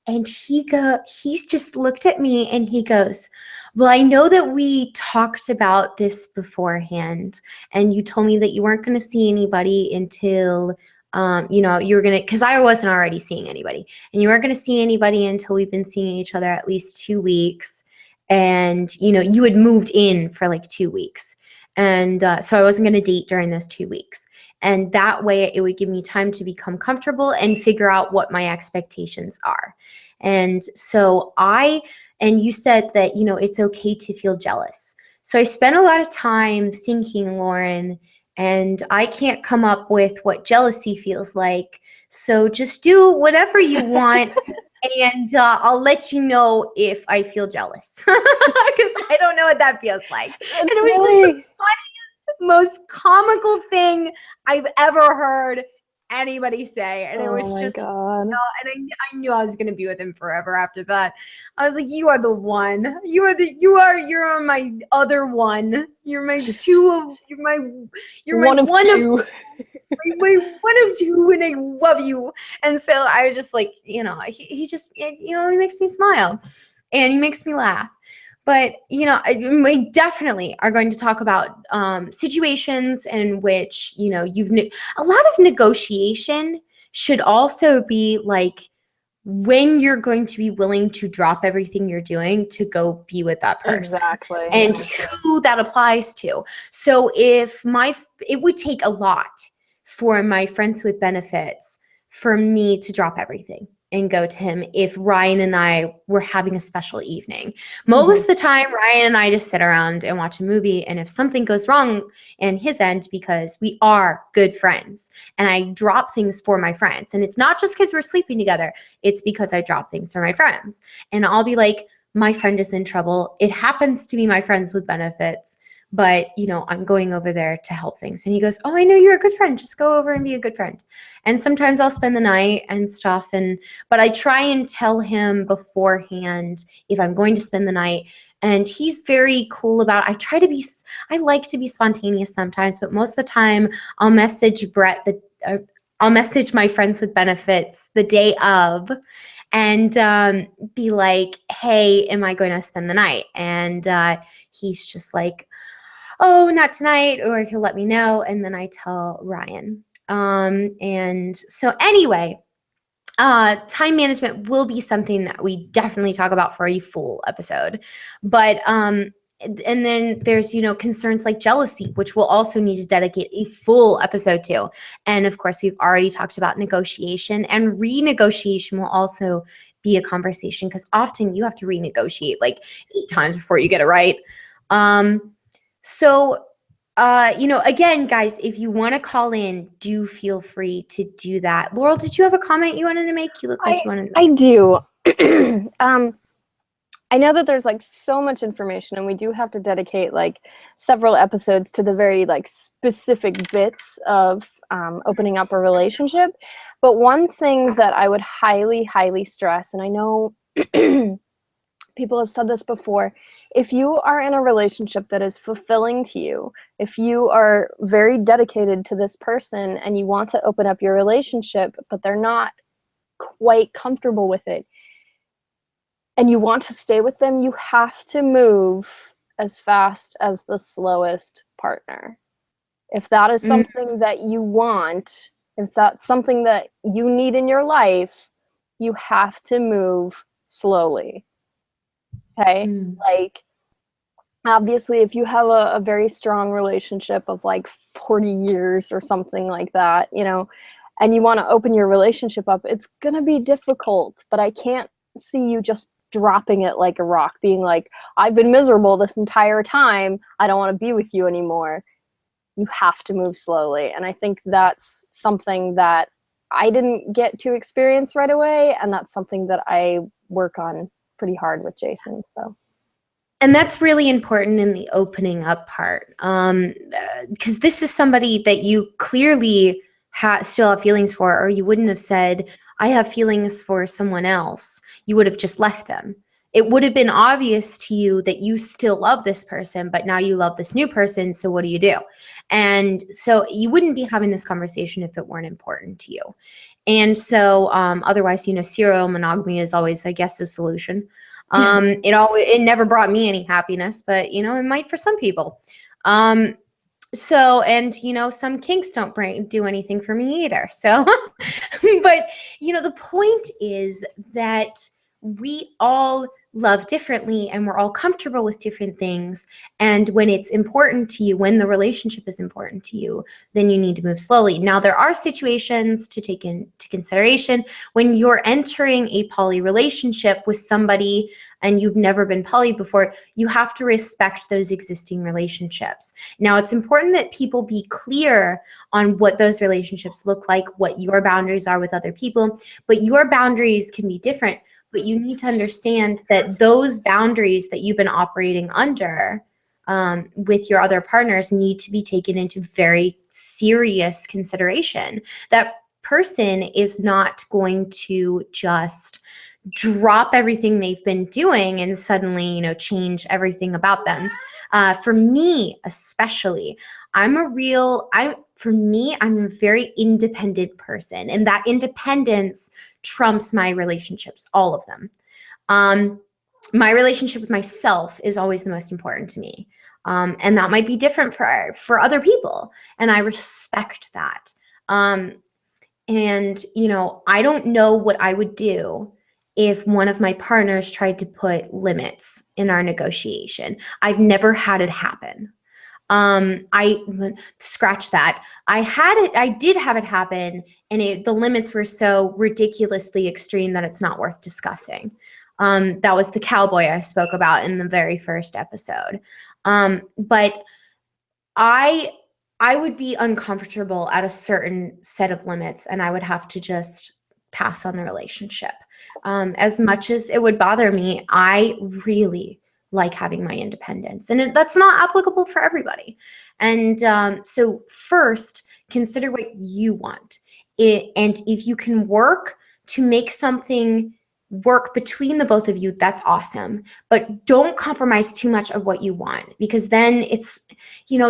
And he's just looked at me and he goes, well, I know that we talked about this beforehand, and you told me that you weren't going to see anybody until, you were going to, because I wasn't already seeing anybody, and you weren't going to see anybody until we've been seeing each other at least 2 weeks. And, you had moved in for like 2 weeks. And so I wasn't going to date during those 2 weeks. And that way it would give me time to become comfortable and figure out what my expectations are. And so and you said that, it's okay to feel jealous. So I spent a lot of time thinking, Lauren, and I can't come up with what jealousy feels like. So just do whatever you want. And I'll let you know if I feel jealous, because I don't know what that feels like. And it was just the funniest, most comical thing I've ever heard anybody say. And it was just, God. and I knew I was going to be with him forever after that. I was like, you are the one. You're my other one. You're my two. You're my one of two. My one of two, and I love you. And so I was just like, he just, he makes me smile and he makes me laugh. But, we definitely are going to talk about situations in which, a lot of negotiation should also be like when you're going to be willing to drop everything you're doing to go be with that person. Exactly. And who that applies to. So it would take a lot for my friends with benefits for me to drop everything and go to him if Ryan and I were having a special evening. Most of the time, Ryan and I just sit around and watch a movie. And if something goes wrong in his end, because we are good friends, and I drop things for my friends, and it's not just because we're sleeping together, it's because I drop things for my friends. And I'll be like, my friend is in trouble. It happens to be my friends with benefits, but I'm going over there to help things. And he goes, oh, I know you're a good friend. Just go over and be a good friend. And sometimes I'll spend the night and stuff. But I try and tell him beforehand if I'm going to spend the night. And he's very cool about it. I like to be spontaneous sometimes, but most of the time I'll message I'll message my friends with benefits the day of, and be like, hey, am I going to spend the night? And he's just like, oh, not tonight, or he'll let me know, and then I tell Ryan. And so anyway, time management will be something that we definitely talk about for a full episode. But and then there's concerns like jealousy, which we'll also need to dedicate a full episode to. And of course, we've already talked about negotiation, and renegotiation will also be a conversation, because often you have to renegotiate like 8 times before you get it right. So, again, guys, if you want to call in, do feel free to do that. Laurel, did you have a comment you wanted to make? You look like you wanted to make. I do. I know that there's like so much information, and we do have to dedicate like several episodes to the very like specific bits of opening up a relationship. But one thing that I would highly, highly stress, and I know people have said this before, if you are in a relationship that is fulfilling to you, if you are very dedicated to this person and you want to open up your relationship, but they're not quite comfortable with it, and you want to stay with them, you have to move as fast as the slowest partner. If that is something that you want, if that's something that you need in your life, you have to move slowly. Okay? Like, obviously, if you have a very strong relationship of like 40 years or something like that, and you want to open your relationship up, it's going to be difficult, but I can't see you just dropping it like a rock, being like, I've been miserable this entire time, I don't want to be with you anymore. You have to move slowly. And I think that's something that I didn't get to experience right away, and that's something that I work on pretty hard with Jason. So. And that's really important in the opening up part, because this is somebody that you clearly still have feelings for, or you wouldn't have said, I have feelings for someone else. You would have just left them. It would have been obvious to you that you still love this person, but now you love this new person, so what do you do? And so you wouldn't be having this conversation if it weren't important to you. And so otherwise, serial monogamy is always, I guess, a solution. It never brought me any happiness, but it might for some people. So, and some kinks don't do anything for me either. So, but the point is that we all love differently and we're all comfortable with different things. And when it's important to you, when the relationship is important to you, then you need to move slowly. Now, there are situations to take into consideration when you're entering a poly relationship with somebody and you've never been poly before. You have to respect those existing relationships. Now, it's important that people be clear on what those relationships look like, what your boundaries are with other people, but your boundaries can be different. But you need to understand that those boundaries that you've been operating under with your other partners need to be taken into very serious consideration. That person is not going to just drop everything they've been doing and suddenly, change everything about them. For me, especially, I'm a very independent person, and that independence trumps my relationships, all of them. My relationship with myself is always the most important to me. And that might be different for other people. And I respect that. And, I don't know what I would do if one of my partners tried to put limits in our negotiation. I've never had it happen. I scratch that. I did have it happen, and the limits were so ridiculously extreme that it's not worth discussing. That was the cowboy I spoke about in the very first episode. But I would be uncomfortable at a certain set of limits, and I would have to just pass on the relationship. As much as it would bother me, I really like having my independence, and that's not applicable for everybody. And so first, consider what you want. And if you can work to make something work between the both of you, that's awesome. But don't compromise too much of what you want, because then it's,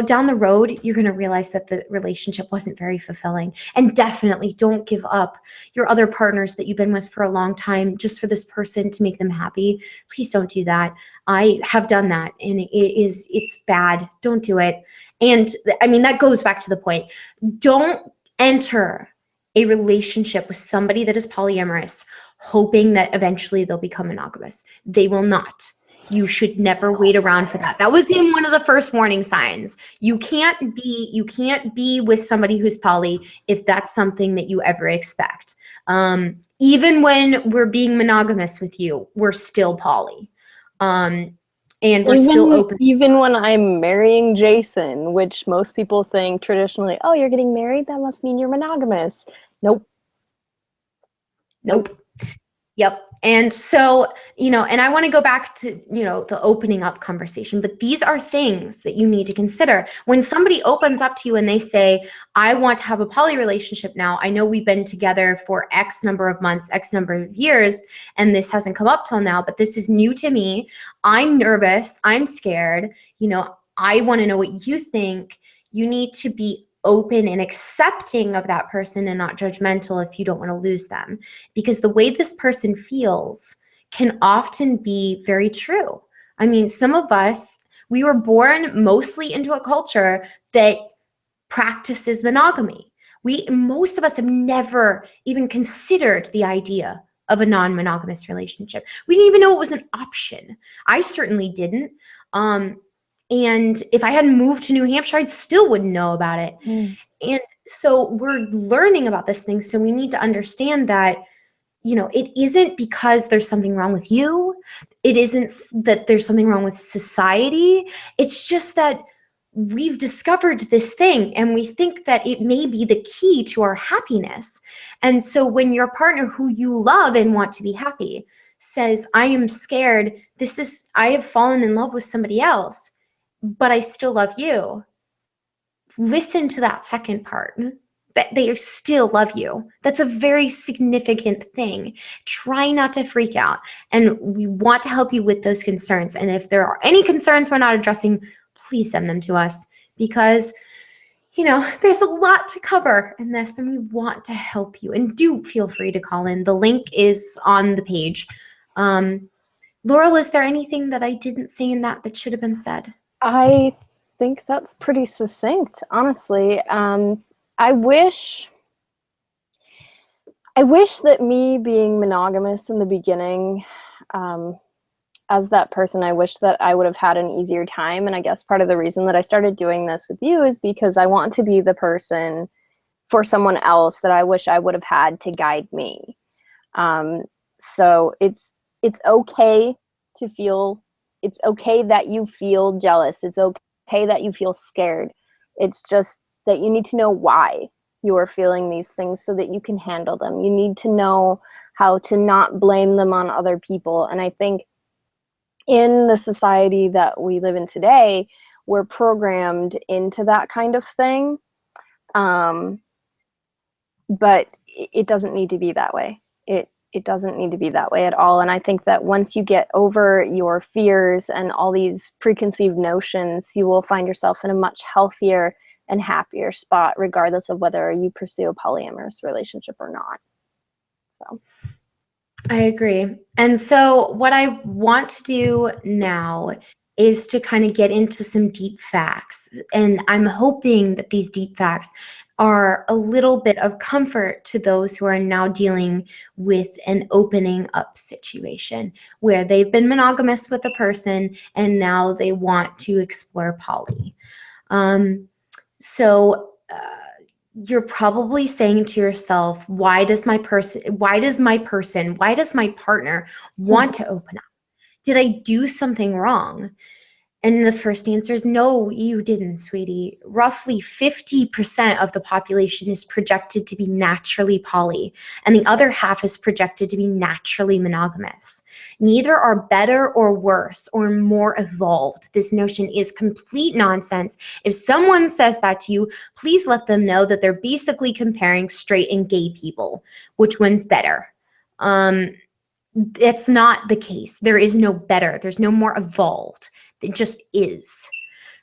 down the road, you're going to realize that the relationship wasn't very fulfilling. And definitely don't give up your other partners that you've been with for a long time just for this person to make them happy. Please don't do that. I have done that, and it's bad. Don't do it. And that goes back to the point. Don't enter a relationship with somebody that is polyamorous hoping that eventually they'll become monogamous. They will not. You should never wait around for that. That was in one of the first warning signs. You can't be with somebody who's poly if that's something that you ever expect. Even when we're being monogamous with you, we're still poly. And we're still open. Even when I'm marrying Jason, which most people think traditionally, oh, you're getting married, that must mean you're monogamous. Nope. Yep. And so, and I want to go back to, the opening up conversation, but these are things that you need to consider. When somebody opens up to you and they say, I want to have a poly relationship now. I know we've been together for X number of months, X number of years, and this hasn't come up till now, but this is new to me. I'm nervous. I'm scared. I want to know what you think. You need to be open and accepting of that person and not judgmental if you don't want to lose them, because the way this person feels can often be very true. Some of us, we were born mostly into a culture that practices monogamy. Most of us have never even considered the idea of a non-monogamous relationship. We didn't even know it was an option. I certainly didn't. And if I hadn't moved to New Hampshire, I still wouldn't know about it. And so we're learning about this thing. So we need to understand that, it isn't because there's something wrong with you. It isn't that there's something wrong with society. It's just that we've discovered this thing and we think that it may be the key to our happiness. And so when your partner who you love and want to be happy says, I am scared, I have fallen in love with somebody else, but I still love you. Listen to that second part. That they still love you. That's a very significant thing. Try not to freak out. And we want to help you with those concerns. And if there are any concerns we're not addressing, please send them to us, because there's a lot to cover in this and we want to help you. And do feel free to call in. The link is on the page. Laurel, is there anything that I didn't say in that should have been said? I think that's pretty succinct, honestly. I wish that me being monogamous in the beginning, as that person, I wish that I would have had an easier time. And I guess part of the reason that I started doing this with you is because I want to be the person for someone else that I wish I would have had to guide me. So it's okay to feel, it's okay that you feel jealous. It's okay that you feel scared. It's just that you need to know why you are feeling these things so that you can handle them. You need to know how to not blame them on other people. And I think in the society that we live in today, we're programmed into that kind of thing. But it doesn't need to be that way. It doesn't need to be that way at all. And I think that once you get over your fears and all these preconceived notions, you will find yourself in a much healthier and happier spot, regardless of whether you pursue a polyamorous relationship or not. So I agree. And so what I want to do now is to kind of get into some deep facts. And I'm hoping that these deep facts are a little bit of comfort to those who are now dealing with an opening up situation where they've been monogamous with a person and now they want to explore poly. You're probably saying to yourself, why does my partner want to open up? Did I do something wrong? And the first answer is no, you didn't, sweetie. Roughly 50% of the population is projected to be naturally poly, and the other half is projected to be naturally monogamous. Neither are better or worse or more evolved. This notion is complete nonsense. If someone says that to you, please let them know that they're basically comparing straight and gay people. Which one's better? It's not the case. There is no better. There's no more evolved. It just is.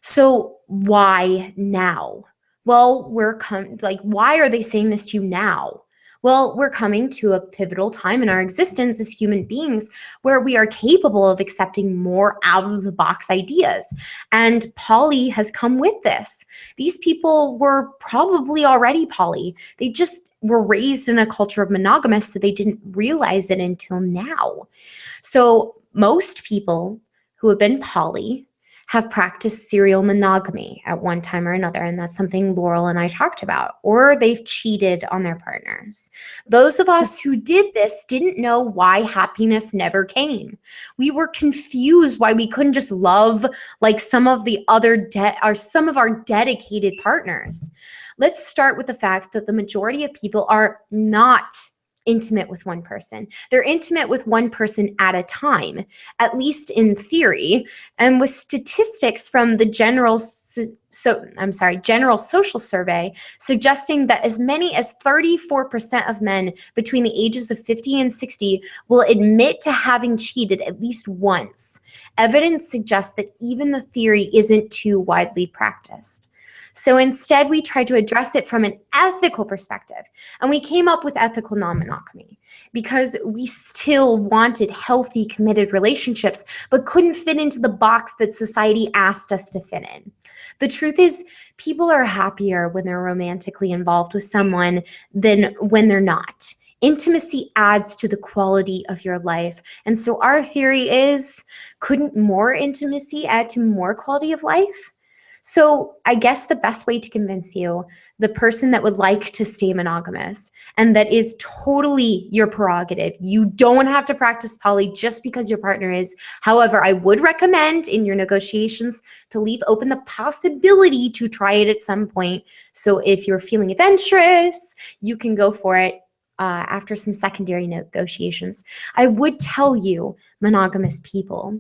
So why now? Well, why are they saying this to you now? Well, we're coming to a pivotal time in our existence as human beings where we are capable of accepting more out-of-the-box ideas. And poly has come with this. These people were probably already poly. They just were raised in a culture of monogamous, so they didn't realize it until now. So most people who have been poly have practiced serial monogamy at one time or another, and that's something Laurel and I talked about, or they've cheated on their partners. Those of us who did this didn't know why happiness never came. We were confused why we couldn't just love like some of our dedicated partners. Let's start with the fact that the majority of people are not intimate with one person. They're intimate with one person at a time, at least in theory, and with statistics from the General Social Survey suggesting that as many as 34% of men between the ages of 50 and 60 will admit to having cheated at least once. Evidence suggests that even the theory isn't too widely practiced. So instead, we tried to address it from an ethical perspective, and we came up with ethical non-monogamy because we still wanted healthy, committed relationships, but couldn't fit into the box that society asked us to fit in. The truth is, people are happier when they're romantically involved with someone than when they're not. Intimacy adds to the quality of your life. And so our theory is, couldn't more intimacy add to more quality of life? So I guess the best way to convince you, the person that would like to stay monogamous, and that is totally your prerogative. You don't have to practice poly just because your partner is. However, I would recommend in your negotiations to leave open the possibility to try it at some point. So if you're feeling adventurous, you can go for it after some secondary negotiations. I would tell you, monogamous people,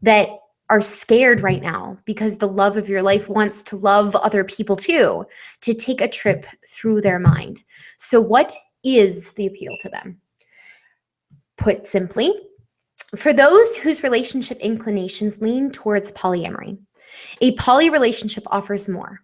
that are scared right now because the love of your life wants to love other people too, to take a trip through their mind. So what is the appeal to them? Put simply, for those whose relationship inclinations lean towards polyamory, a poly relationship offers more.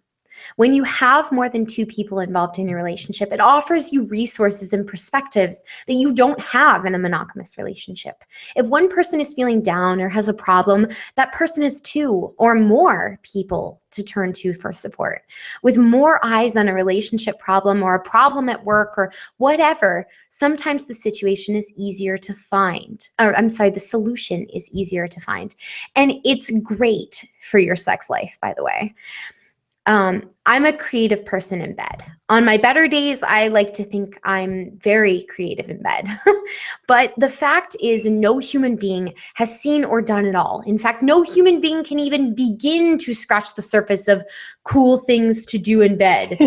When you have more than two people involved in your relationship, it offers you resources and perspectives that you don't have in a monogamous relationship. If one person is feeling down or has a problem, that person has two or more people to turn to for support. With more eyes on a relationship problem or a problem at work or whatever, sometimes the situation is easier to find. The solution is easier to find. And it's great for your sex life, by the way. I'm a creative person in bed. On my better days, I like to think I'm very creative in bed. But the fact is, no human being has seen or done it all. In fact, no human being can even begin to scratch the surface of cool things to do in bed.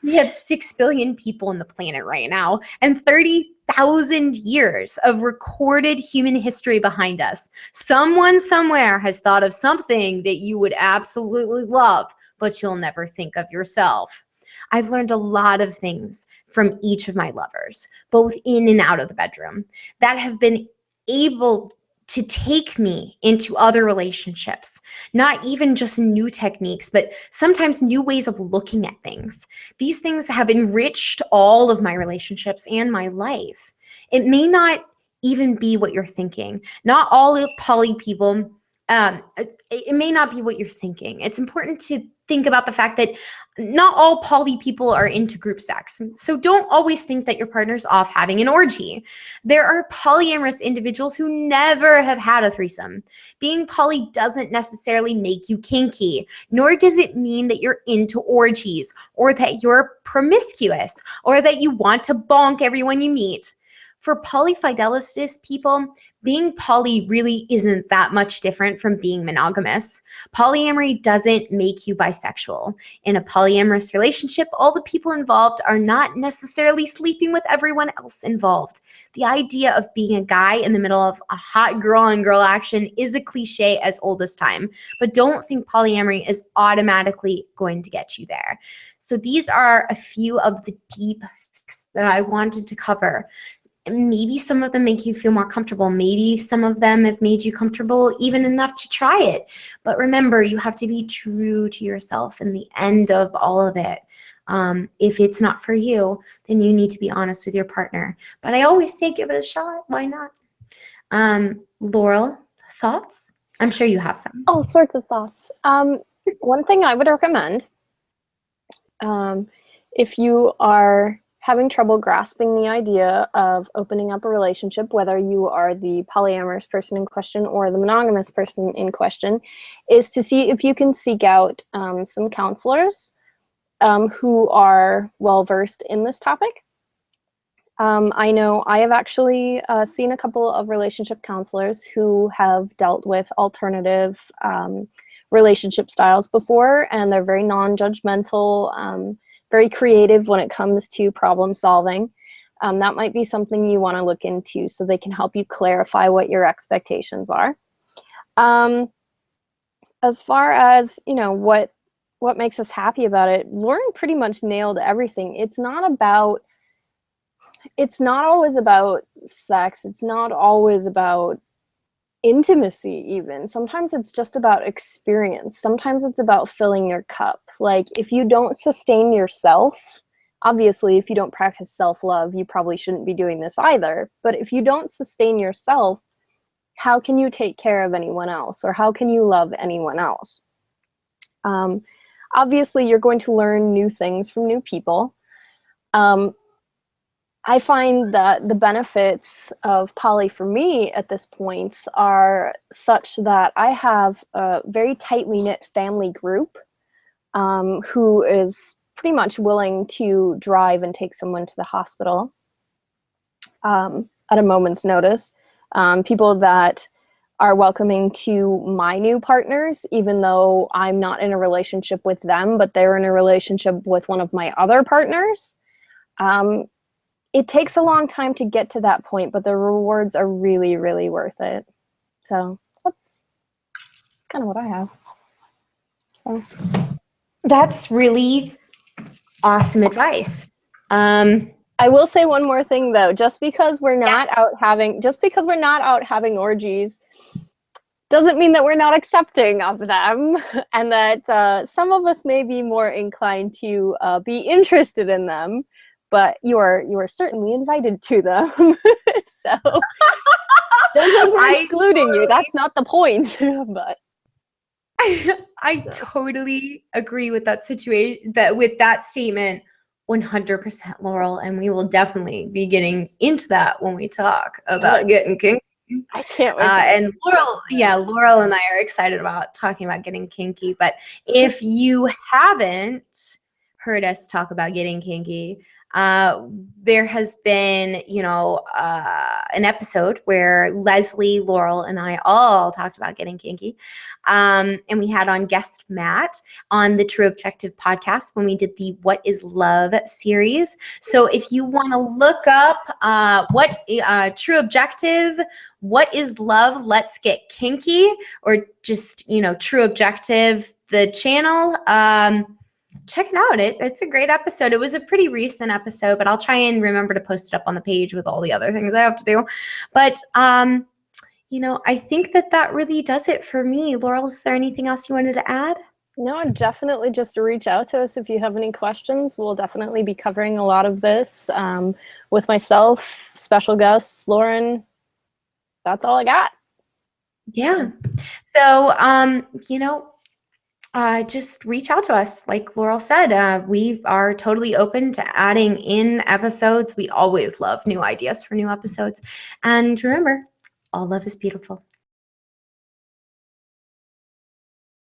We have 6 billion people on the planet right now and 30,000 years of recorded human history behind us. Someone somewhere has thought of something that you would absolutely love, but you'll never think of yourself. I've learned a lot of things from each of my lovers, both in and out of the bedroom, that have been able to take me into other relationships, not even just new techniques, but sometimes new ways of looking at things. These things have enriched all of my relationships and my life. It may not even be what you're thinking. Not all poly people, it may not be what you're thinking. It's important to think about the fact that not all poly people are into group sex. So don't always think that your partner's off having an orgy. There are polyamorous individuals who never have had a threesome. Being poly doesn't necessarily make you kinky, nor does it mean that you're into orgies or that you're promiscuous or that you want to bonk everyone you meet. For polyfidelitous people, being poly really isn't that much different from being monogamous. Polyamory doesn't make you bisexual. In a polyamorous relationship, all the people involved are not necessarily sleeping with everyone else involved. The idea of being a guy in the middle of a hot girl on girl action is a cliche as old as time, but don't think polyamory is automatically going to get you there. So these are a few of the deep facts that I wanted to cover. Maybe some of them make you feel more comfortable. Maybe some of them have made you comfortable even enough to try it. But remember, you have to be true to yourself in the end of all of it. If it's not for you, then you need to be honest with your partner. But I always say give it a shot. Why not? Laurel, thoughts? I'm sure you have some. All sorts of thoughts. One thing I would recommend, if you are having trouble grasping the idea of opening up a relationship, whether you are the polyamorous person in question or the monogamous person in question, is to see if you can seek out some counselors who are well-versed in this topic. I know I have actually seen a couple of relationship counselors who have dealt with alternative relationship styles before, and they're very non-judgmental, very creative when it comes to problem solving. That might be something you want to look into so they can help you clarify what your expectations are. As far as, what makes us happy about it, Lauren pretty much nailed everything. It's not always about sex. It's not always about intimacy even. Sometimes it's just about experience. Sometimes it's about filling your cup. Like, if you don't sustain yourself, obviously if you don't practice self-love, you probably shouldn't be doing this either. But if you don't sustain yourself, how can you take care of anyone else, or how can you love anyone else? Obviously you're going to learn new things from new people. I find that the benefits of poly for me at this point are such that I have a very tightly knit family group who is pretty much willing to drive and take someone to the hospital at a moment's notice. People that are welcoming to my new partners, even though I'm not in a relationship with them, but they're in a relationship with one of my other partners. It takes a long time to get to that point, but the rewards are really, really worth it. So that's kind of what I have. So. That's really awesome advice. I will say one more thing though. Just because we're not Yes. out having orgies doesn't mean that we're not accepting of them, and that some of us may be more inclined to be interested in them, but you are certainly invited to them. So don't think we're excluding you. That's not the point. But I totally agree with that situation, with that statement 100%, Laurel, and we will definitely be getting into that when we talk about getting kinky. I can't wait. And Laurel and I are excited about talking about getting kinky. But if you haven't heard us talk about getting kinky, there has been, an episode where Leslie, Laurel, and I all talked about getting kinky. And we had on guest Matt on the True Objective podcast when we did the What is Love series. So if you want to look up True Objective, What is Love, Let's Get Kinky, or just, True Objective, the channel, check it out. It's a great episode. It was a pretty recent episode, but I'll try and remember to post it up on the page with all the other things I have to do. But, I think that really does it for me. Laurel, is there anything else you wanted to add? No, definitely just reach out to us if you have any questions. We'll definitely be covering a lot of this with myself, special guests, Lauren. That's all I got. Yeah. So, just reach out to us. Like Laurel said, we are totally open to adding in episodes. We always love new ideas for new episodes. And remember, all love is beautiful.